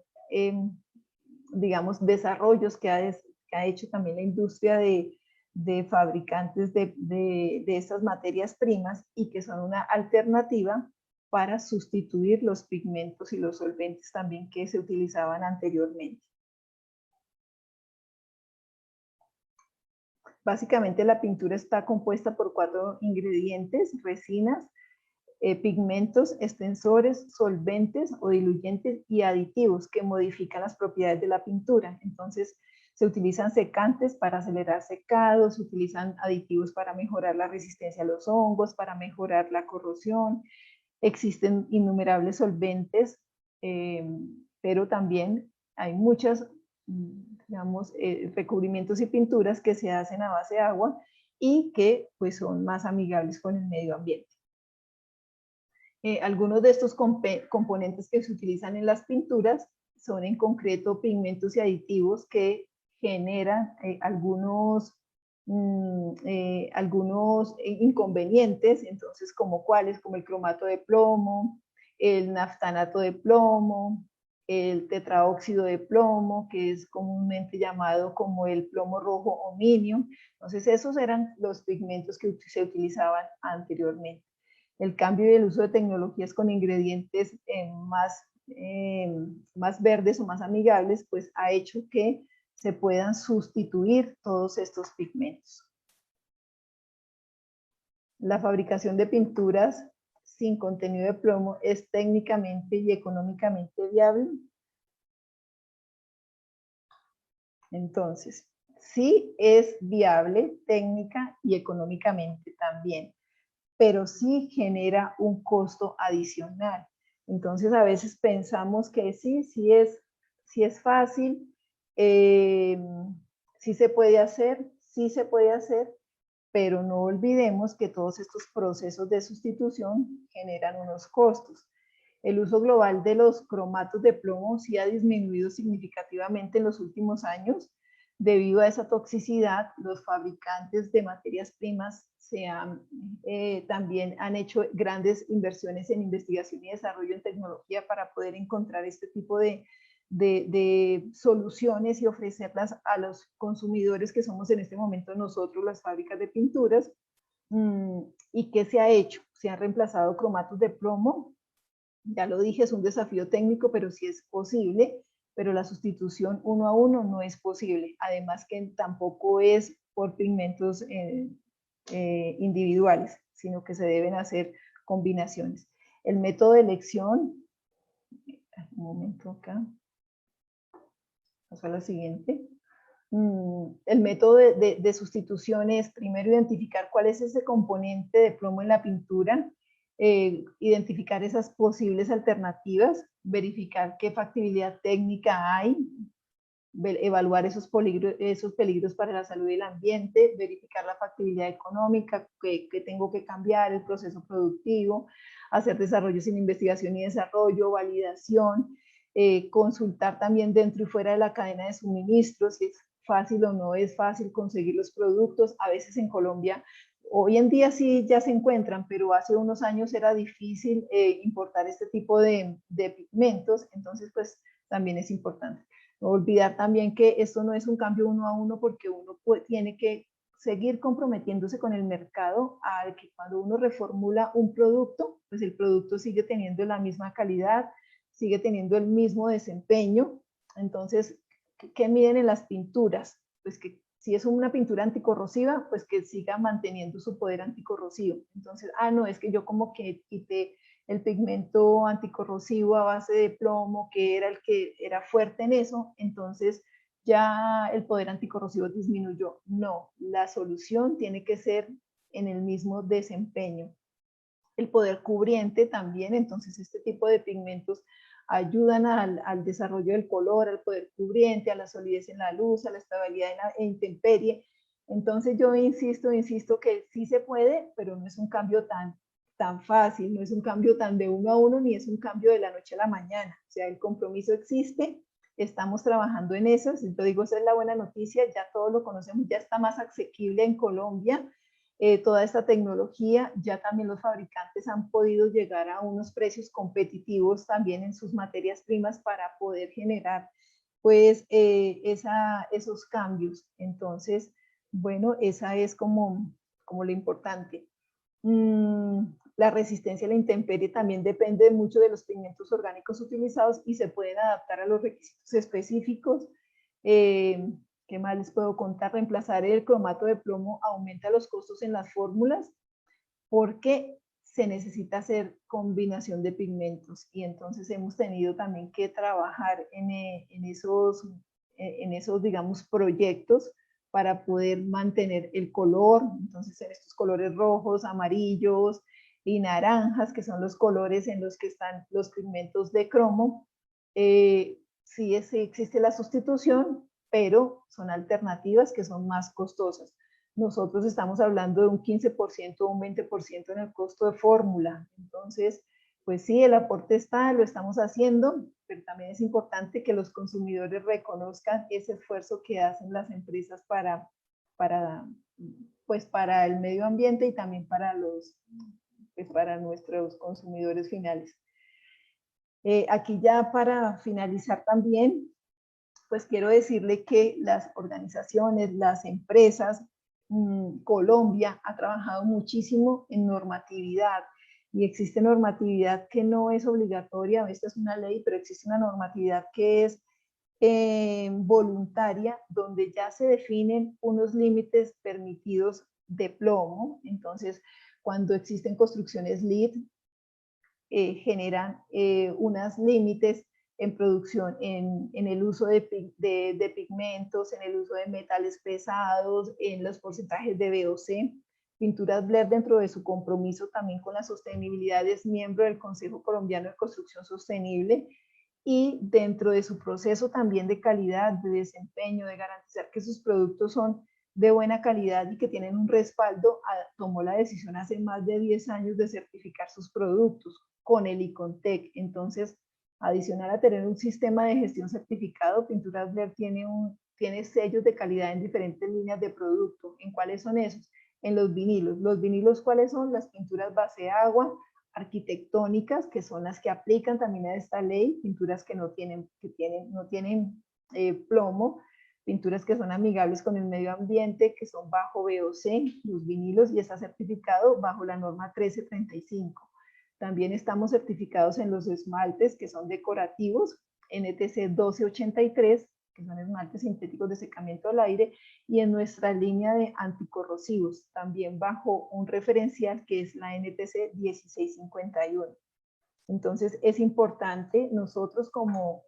digamos, desarrollos que ha hecho también la industria de fabricantes de estas materias primas y que son una alternativa para sustituir los pigmentos y los solventes también que se utilizaban anteriormente. Básicamente la pintura está compuesta por 4 ingredientes: resinas, pigmentos, extensores, solventes o diluyentes y aditivos que modifican las propiedades de la pintura. Entonces, se utilizan secantes para acelerar secado, se utilizan aditivos para mejorar la resistencia a los hongos, para mejorar la corrosión. Existen innumerables solventes, pero también hay muchos, digamos, recubrimientos y pinturas que se hacen a base de agua y que pues, son más amigables con el medio ambiente. Algunos de estos componentes que se utilizan en las pinturas son en concreto pigmentos y aditivos que generan algunos algunos inconvenientes, entonces como cuáles, como el cromato de plomo, el naftanato de plomo, el tetraóxido de plomo, que es comúnmente llamado como el plomo rojo hominio. Entonces esos eran los pigmentos que se utilizaban anteriormente. El cambio y el uso de tecnologías con ingredientes más verdes o más amigables, pues ha hecho que se puedan sustituir todos estos pigmentos. La fabricación de pinturas sin contenido de plomo es técnicamente y económicamente viable. Entonces, sí es viable técnica y económicamente también, pero sí genera un costo adicional. Entonces, a veces pensamos que sí es fácil, sí se puede hacer, pero no olvidemos que todos estos procesos de sustitución generan unos costos. El uso global de los cromatos de plomo sí ha disminuido significativamente en los últimos años. Debido a esa toxicidad, los fabricantes de materias primas también han hecho grandes inversiones en investigación y desarrollo en tecnología para poder encontrar este tipo de soluciones y ofrecerlas a los consumidores que somos en este momento nosotros, las fábricas de pinturas. ¿Y qué se ha hecho? Se han reemplazado cromatos de plomo. Ya lo dije, es un desafío técnico, pero sí es posible, pero la sustitución uno a uno no es posible. Además que tampoco es por pigmentos individuales, sino que se deben hacer combinaciones. El método de elección, un momento acá, paso a la siguiente. El método de sustitución es primero identificar cuál es ese componente de plomo en la pintura, identificar esas posibles alternativas, verificar qué factibilidad técnica hay, evaluar esos peligros para la salud y el ambiente, verificar la factibilidad económica, que tengo que cambiar, el proceso productivo, hacer desarrollos en investigación y desarrollo, validación, consultar también dentro y fuera de la cadena de suministro, si es fácil o no es fácil conseguir los productos. A veces en Colombia, hoy en día sí ya se encuentran, pero hace unos años era difícil importar este tipo de pigmentos, entonces pues también es importante. No olvidar también que esto no es un cambio uno a uno, porque uno tiene que seguir comprometiéndose con el mercado a que cuando uno reformula un producto, pues el producto sigue teniendo la misma calidad, sigue teniendo el mismo desempeño. Entonces, ¿qué miden en las pinturas? Pues que si es una pintura anticorrosiva, pues que siga manteniendo su poder anticorrosivo. Entonces, no, es que yo como que quité el pigmento anticorrosivo a base de plomo, que era el que era fuerte en eso, entonces ya el poder anticorrosivo disminuyó. No, la solución tiene que ser en el mismo desempeño. El poder cubriente también, entonces este tipo de pigmentos ayudan al desarrollo del color, al poder cubriente, a la solidez en la luz, a la estabilidad en la intemperie. Entonces yo insisto que sí se puede, pero no es un cambio tan fácil, no es un cambio tan de uno a uno, ni es un cambio de la noche a la mañana. O sea, el compromiso existe, estamos trabajando en eso. Yo digo, esa es la buena noticia, ya todos lo conocemos, ya está más asequible en Colombia. Toda esta tecnología, ya también los fabricantes han podido llegar a unos precios competitivos también en sus materias primas para poder generar pues esos cambios. Entonces, bueno, esa es como lo importante. La resistencia a la intemperie también depende mucho de los pigmentos orgánicos utilizados y se pueden adaptar a los requisitos específicos. ¿Qué más les puedo contar? Reemplazar el cromato de plomo aumenta los costos en las fórmulas porque se necesita hacer combinación de pigmentos, y entonces hemos tenido también que trabajar en esos, digamos, proyectos para poder mantener el color. Entonces en estos colores rojos, amarillos y naranjas, que son los colores en los que están los pigmentos de cromo, sí existe la sustitución, pero son alternativas que son más costosas. Nosotros estamos hablando de un 15% o un 20% en el costo de fórmula. Entonces, pues sí, el aporte está, lo estamos haciendo, pero también es importante que los consumidores reconozcan ese esfuerzo que hacen las empresas para pues para el medio ambiente y también para pues para nuestros consumidores finales. Aquí ya para finalizar también, pues quiero decirle que las organizaciones, las empresas, Colombia ha trabajado muchísimo en normatividad y existe normatividad que no es obligatoria, esta es una ley, pero existe una normatividad que es voluntaria, donde ya se definen unos límites permitidos de plomo. Entonces, cuando existen construcciones LEED, generan unos límites en producción, en el uso de pigmentos, en el uso de metales pesados, en los porcentajes de VOC. Pinturas Blair, dentro de su compromiso también con la sostenibilidad, es miembro del Consejo Colombiano de Construcción Sostenible, y dentro de su proceso también de calidad, de desempeño, de garantizar que sus productos son de buena calidad y que tienen un respaldo, tomó la decisión hace más de 10 años de certificar sus productos con el ICONTEC. Entonces, adicional a tener un sistema de gestión certificado, Pinturas Blair tiene sellos de calidad en diferentes líneas de producto. ¿En cuáles son esos? En los vinilos. ¿Los vinilos cuáles son? Las pinturas base agua, arquitectónicas, que son las que aplican también a esta ley, pinturas que no tienen plomo, pinturas que son amigables con el medio ambiente, que son bajo VOC, los vinilos, y está certificado bajo la norma 1335. También estamos certificados en los esmaltes, que son decorativos, NTC 1283, que son esmaltes sintéticos de secamiento al aire, y en nuestra línea de anticorrosivos, también bajo un referencial que es la NTC 1651. Entonces es importante, nosotros como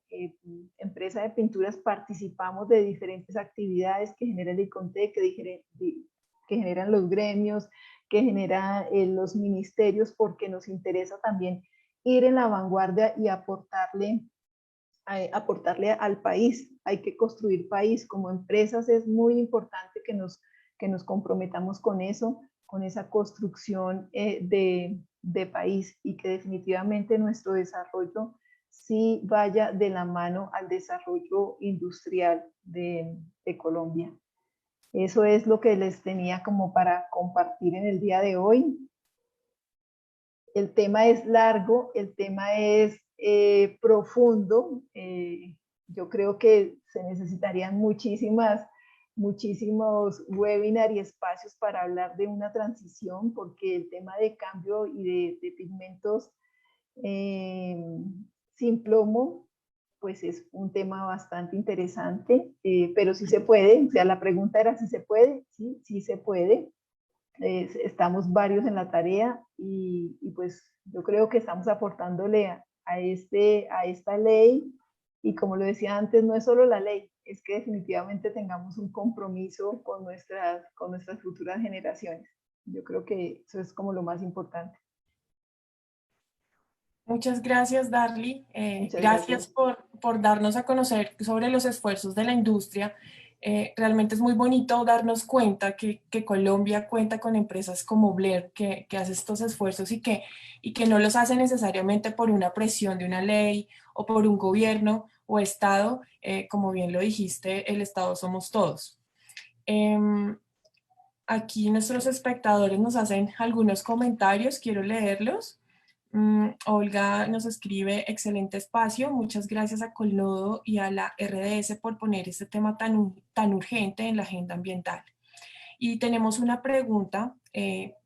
empresa de pinturas participamos de diferentes actividades que genera el ICONTEC, que generan los gremios, que generan los ministerios, porque nos interesa también ir en la vanguardia y aportarle al país. Hay que construir país. Como empresas es muy importante que nos comprometamos con eso, con esa construcción de país, y que definitivamente nuestro desarrollo sí vaya de la mano al desarrollo industrial de Colombia. Eso es lo que les tenía como para compartir en el día de hoy. El tema es largo, el tema es profundo. Yo creo que se necesitarían muchísimos webinars y espacios para hablar de una transición, porque el tema de cambio y de pigmentos sin plomo, pues es un tema bastante interesante, pero sí se puede. O sea, la pregunta era si se puede. Sí, sí se puede. Estamos varios en la tarea, y pues yo creo que estamos aportándole a esta ley, y como lo decía antes, no es solo la ley, es que definitivamente tengamos un compromiso con nuestras futuras generaciones. Yo creo que eso es como lo más importante. Muchas gracias, Darly. Muchas Gracias gracias. por darnos a conocer sobre los esfuerzos de la industria. Realmente es muy bonito darnos cuenta que Colombia cuenta con empresas como Blair que hace estos esfuerzos y que no los hace necesariamente por una presión de una ley o por un gobierno o Estado. Como bien lo dijiste, el Estado somos todos. Aquí nuestros espectadores nos hacen algunos comentarios, quiero leerlos. Olga nos escribe: excelente espacio, muchas gracias a Colnodo y a la RDS por poner este tema tan urgente en la agenda ambiental. Y tenemos una pregunta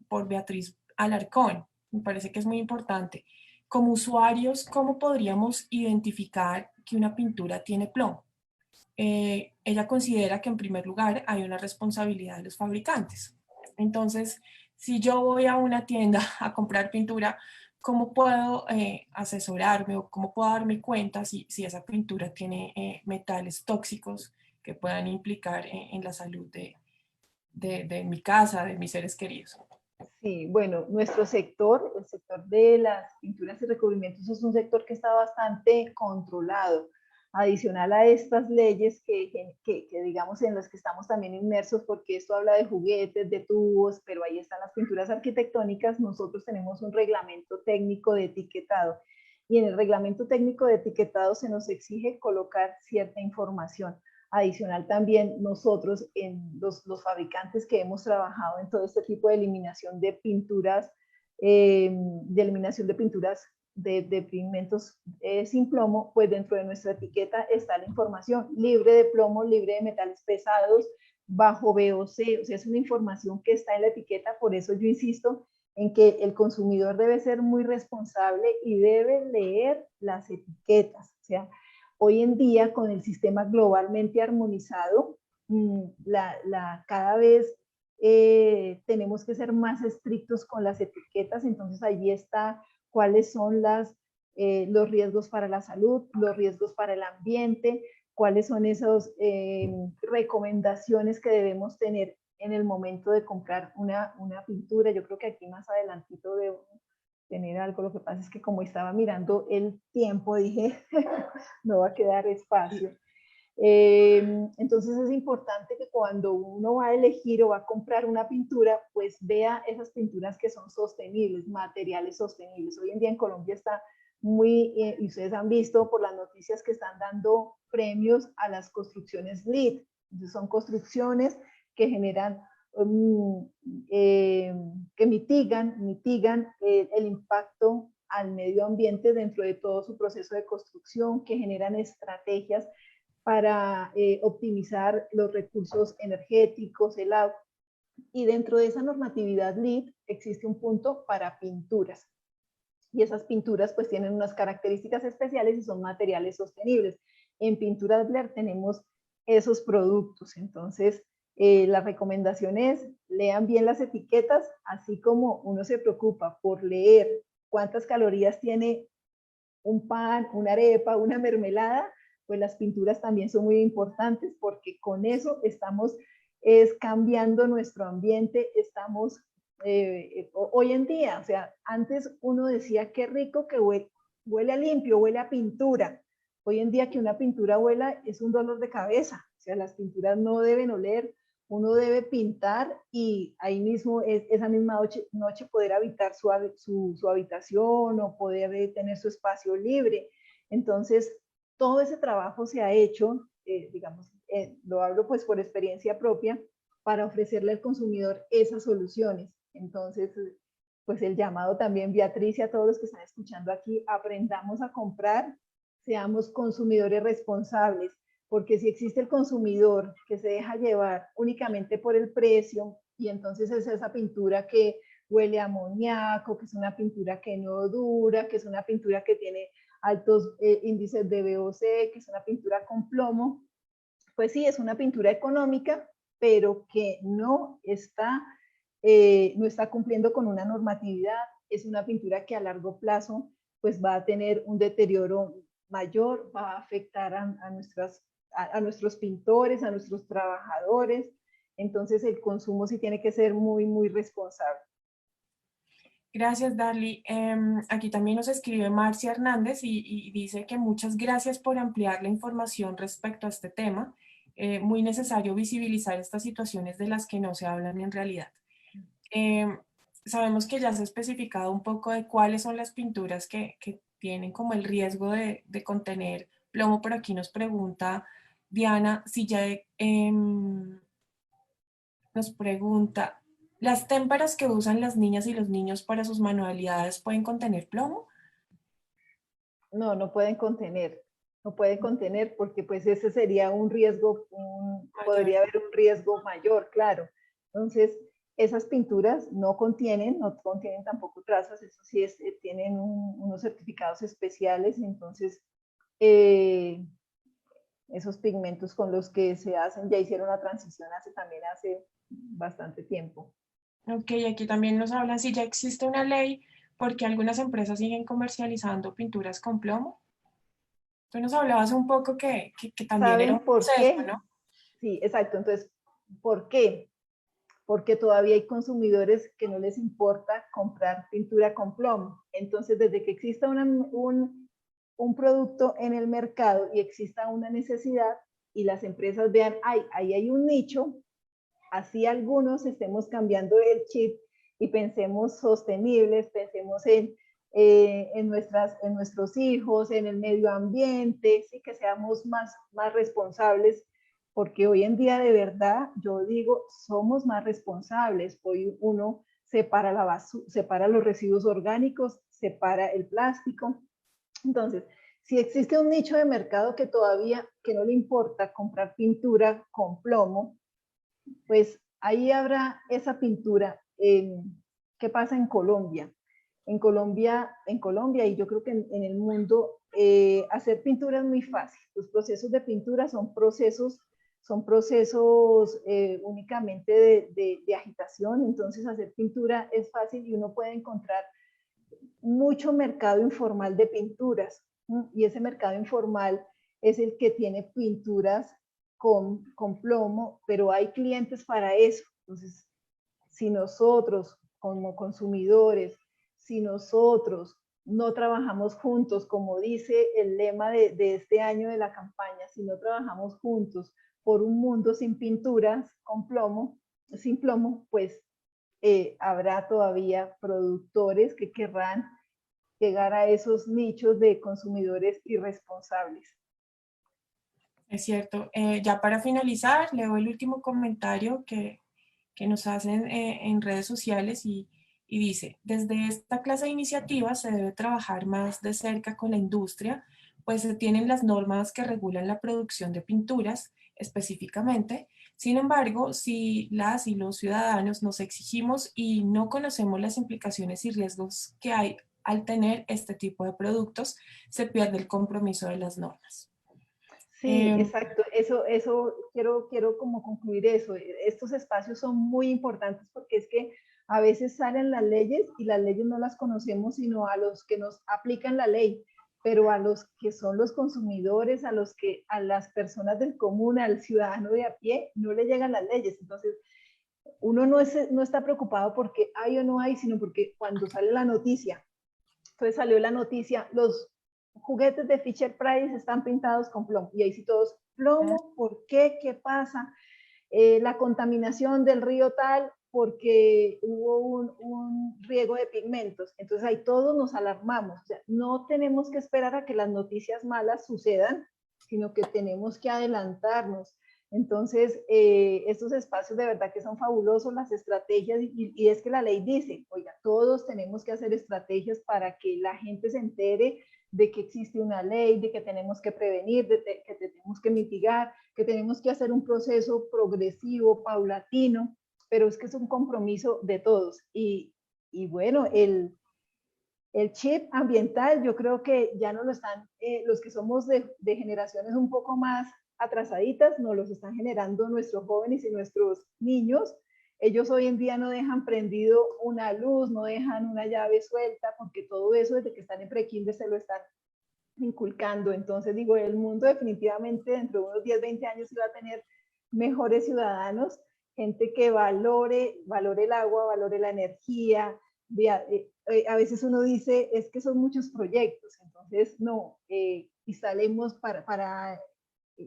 por Beatriz Alarcón, me parece que es muy importante. Como usuarios, ¿cómo podríamos identificar que una pintura tiene plomo? Ella considera que en primer lugar hay una responsabilidad de los fabricantes. Entonces, si yo voy a una tienda a comprar pintura, ¿cómo puedo asesorarme o cómo puedo darme cuenta si esa pintura tiene metales tóxicos que puedan implicar en la salud de mi casa, de mis seres queridos? Sí, bueno, nuestro sector, el sector de las pinturas y recubrimientos, es un sector que está bastante controlado. Adicional a estas leyes que digamos en las que estamos también inmersos, porque esto habla de juguetes, de tubos, pero ahí están las pinturas arquitectónicas. Nosotros tenemos un reglamento técnico de etiquetado, y en el reglamento técnico de etiquetado se nos exige colocar cierta información. Adicional también nosotros, los fabricantes que hemos trabajado en todo este tipo de eliminación de pinturas, de pigmentos sin plomo, pues dentro de nuestra etiqueta está la información libre de plomo, libre de metales pesados, bajo VOC, o sea, es una información que está en la etiqueta. Por eso yo insisto en que el consumidor debe ser muy responsable y debe leer las etiquetas. O sea, hoy en día con el sistema globalmente armonizado, cada vez tenemos que ser más estrictos con las etiquetas. Entonces allí está cuáles son los riesgos para la salud, los riesgos para el ambiente, cuáles son esas recomendaciones que debemos tener en el momento de comprar una pintura. Yo creo que aquí más adelantito debo tener algo. Lo que pasa es que como estaba mirando el tiempo, dije, no va a quedar espacio. Entonces es importante que cuando uno va a elegir o va a comprar una pintura, pues vea esas pinturas que son sostenibles, materiales sostenibles. Hoy en día en Colombia está muy, y ustedes han visto por las noticias que están dando premios a las construcciones LEED. Entonces son construcciones que generan, que mitigan el impacto al medio ambiente dentro de todo su proceso de construcción, que generan estrategias para optimizar los recursos energéticos, el agua. Y dentro de esa normatividad LEED existe un punto para pinturas. Y esas pinturas pues tienen unas características especiales y son materiales sostenibles. En Pinturas Blair tenemos esos productos. Entonces, la recomendación es, lean bien las etiquetas, así como uno se preocupa por leer cuántas calorías tiene un pan, una arepa, una mermelada, pues las pinturas también son muy importantes, porque con eso estamos cambiando nuestro ambiente. Estamos hoy en día, o sea, antes uno decía qué rico que huele a limpio, huele a pintura. Hoy en día que una pintura huela es un dolor de cabeza. O sea, las pinturas no deben oler, uno debe pintar y ahí mismo, esa misma noche poder habitar su habitación o poder tener su espacio libre. Entonces, todo ese trabajo se ha hecho, digamos, lo hablo pues por experiencia propia, para ofrecerle al consumidor esas soluciones. Entonces, pues el llamado también, Beatriz, y a todos los que están escuchando aquí, aprendamos a comprar, seamos consumidores responsables, porque si existe el consumidor que se deja llevar únicamente por el precio, y entonces es esa pintura que huele a amoníaco, que es una pintura que no dura, que es una pintura que tiene altos índices de VOC, que es una pintura con plomo, pues sí, es una pintura económica, pero que no está cumpliendo con una normatividad. Es una pintura que a largo plazo pues va a tener un deterioro mayor, va a afectar a nuestros pintores, a nuestros trabajadores. Entonces el consumo sí tiene que ser muy, muy responsable. Gracias, Darly. Aquí también nos escribe Marcia Hernández y dice que muchas gracias por ampliar la información respecto a este tema. Muy necesario visibilizar estas situaciones de las que no se hablan en realidad. Sabemos que ya se ha especificado un poco de cuáles son las pinturas que tienen como el riesgo de contener plomo. Por aquí nos pregunta Diana si ya nos pregunta, ¿las témparas que usan las niñas y los niños para sus manualidades pueden contener plomo? No, no pueden contener. No pueden contener porque pues ese sería un riesgo, podría haber un riesgo mayor, claro. Entonces, esas pinturas no contienen tampoco trazas. Eso sí, tienen unos certificados especiales. Entonces, esos pigmentos con los que se hacen, ya hicieron la transición hace bastante tiempo. Ok, aquí también nos hablan si ya existe una ley porque algunas empresas siguen comercializando pinturas con plomo. Tú nos hablabas un poco que también era un ¿Saben por proceso, qué? ¿no? Sí, exacto. Entonces, ¿por qué? Porque todavía hay consumidores que no les importa comprar pintura con plomo. Entonces, desde que exista un producto en el mercado y exista una necesidad y las empresas vean, ay, ahí hay un nicho, así algunos estemos cambiando el chip y pensemos sostenibles, pensemos en nuestros hijos, en el medio ambiente, ¿sí? Que seamos más responsables porque hoy en día de verdad, yo digo, somos más responsables. Hoy uno separa la basura, separa los residuos orgánicos, separa el plástico. Entonces, si existe un nicho de mercado que todavía, que no le importa comprar pintura con plomo, pues ahí habrá esa pintura. ¿Qué pasa en Colombia? En Colombia y yo creo que en el mundo, hacer pintura es muy fácil. Los procesos de pintura son procesos únicamente de agitación, entonces hacer pintura es fácil y uno puede encontrar mucho mercado informal de pinturas, y ese mercado informal es el que tiene pinturas con plomo, pero hay clientes para eso. Entonces, si nosotros como consumidores, si nosotros no trabajamos juntos, como dice el lema de este año de la campaña, si no trabajamos juntos por un mundo sin pinturas, con plomo, sin plomo, pues habrá todavía productores que querrán llegar a esos nichos de consumidores irresponsables. Es cierto. Ya para finalizar, leo el último comentario que nos hacen en redes sociales y dice, desde esta clase de iniciativas se debe trabajar más de cerca con la industria, pues se tienen las normas que regulan la producción de pinturas específicamente. Sin embargo, si las y los ciudadanos nos exigimos y no conocemos las implicaciones y riesgos que hay al tener este tipo de productos, se pierde el compromiso de las normas. Sí, exacto. Eso quiero como concluir eso. Estos espacios son muy importantes porque es que a veces salen las leyes y las leyes no las conocemos sino a los que nos aplican la ley, pero a los que son los consumidores, a las personas del común, al ciudadano de a pie, no le llegan las leyes. Entonces, uno no está preocupado porque hay o no hay, sino porque cuando sale la noticia, entonces salió la noticia, los juguetes de Fisher Price están pintados con plomo. Y ahí sí todos, plomo, ¿por qué? ¿Qué pasa? La contaminación del río tal, porque hubo un riego de pigmentos. Entonces ahí todos nos alarmamos. O sea, no tenemos que esperar a que las noticias malas sucedan, sino que tenemos que adelantarnos. Entonces, estos espacios de verdad que son fabulosos, las estrategias, y es que la ley dice, oiga, todos tenemos que hacer estrategias para que la gente se entere de que existe una ley, de que tenemos que prevenir, que tenemos que mitigar, que tenemos que hacer un proceso progresivo, paulatino, pero es que es un compromiso de todos. Y bueno, el chip ambiental, yo creo que ya no lo están, los que somos de generaciones un poco más atrasaditas, nos los están generando nuestros jóvenes y nuestros niños. Ellos hoy en día no dejan prendido una luz, no dejan una llave suelta, porque todo eso desde que están en prekinder se lo están inculcando. Entonces digo, el mundo definitivamente dentro de unos 10, 20 años iba a tener mejores ciudadanos, gente que valore el agua, valore la energía. A veces uno dice, es que son muchos proyectos, entonces no, instalemos para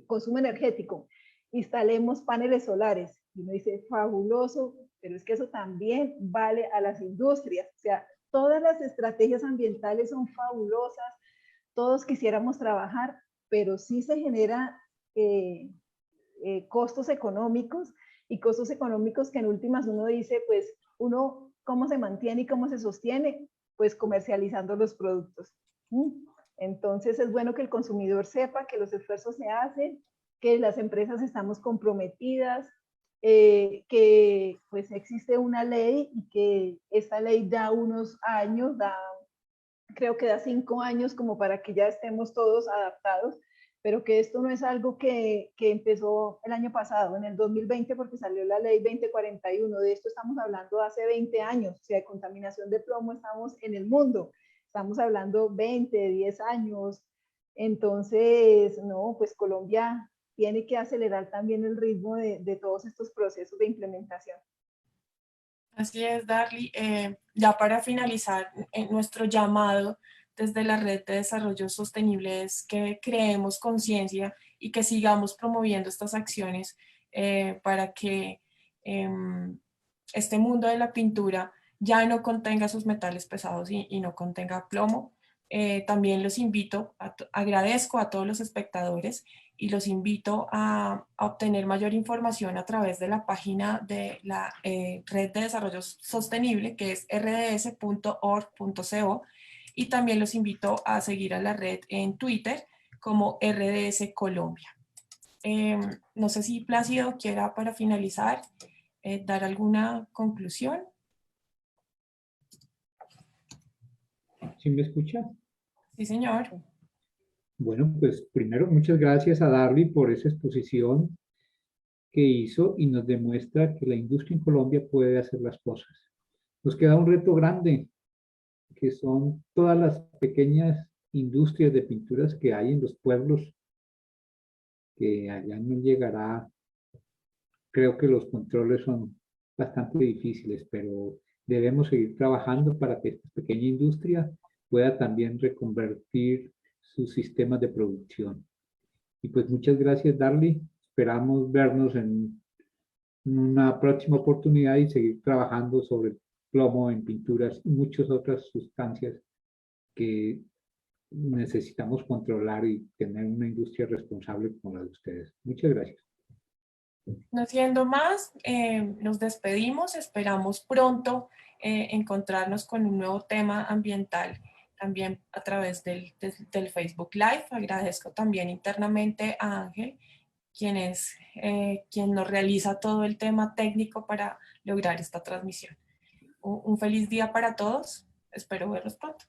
consumo energético, instalemos paneles solares. Y uno dice, fabuloso, pero es que eso también vale a las industrias. O sea, todas las estrategias ambientales son fabulosas, todos quisiéramos trabajar, pero sí se genera costos económicos, y costos económicos que en últimas uno dice, pues uno, ¿cómo se mantiene y cómo se sostiene? Pues comercializando los productos. Entonces es bueno que el consumidor sepa que los esfuerzos se hacen, que las empresas estamos comprometidas, que pues existe una ley y que esta ley da unos años, creo que da 5 años como para que ya estemos todos adaptados, pero que esto no es algo que empezó el año pasado, en el 2020, porque salió la ley 2041, de esto estamos hablando hace 20 años, o sea, de contaminación de plomo estamos en el mundo, estamos hablando 20, 10 años, entonces, no, pues Colombia tiene que acelerar también el ritmo de todos estos procesos de implementación. Así es, Darly. Ya para finalizar, nuestro llamado desde la Red de Desarrollo Sostenible es que creemos conciencia y que sigamos promoviendo estas acciones para que este mundo de la pintura ya no contenga sus metales pesados y no contenga plomo. También los invito, agradezco a todos los espectadores y los invito a obtener mayor información a través de la página de la Red de Desarrollo Sostenible, que es rds.org.co, y también los invito a seguir a la red en Twitter como RDS Colombia. No sé si Plácido quiera, para finalizar, dar alguna conclusión. ¿Sí me escucha? Sí, señor. Bueno, pues primero muchas gracias a Darly por esa exposición que hizo y nos demuestra que la industria en Colombia puede hacer las cosas. Nos queda un reto grande, que son todas las pequeñas industrias de pinturas que hay en los pueblos, que allá no llegará. Creo que los controles son bastante difíciles, pero debemos seguir trabajando para que esta pequeña industria pueda también reconvertir sus sistemas de producción. Y pues muchas gracias, Darly. Esperamos vernos en una próxima oportunidad y seguir trabajando sobre plomo en pinturas y muchas otras sustancias que necesitamos controlar y tener una industria responsable como la de ustedes. Muchas gracias. No siendo más, nos despedimos. Esperamos pronto encontrarnos con un nuevo tema ambiental también a través del Facebook Live. Agradezco también internamente a Ángel, quien nos realiza todo el tema técnico para lograr esta transmisión. Un feliz día para todos. Espero verlos pronto.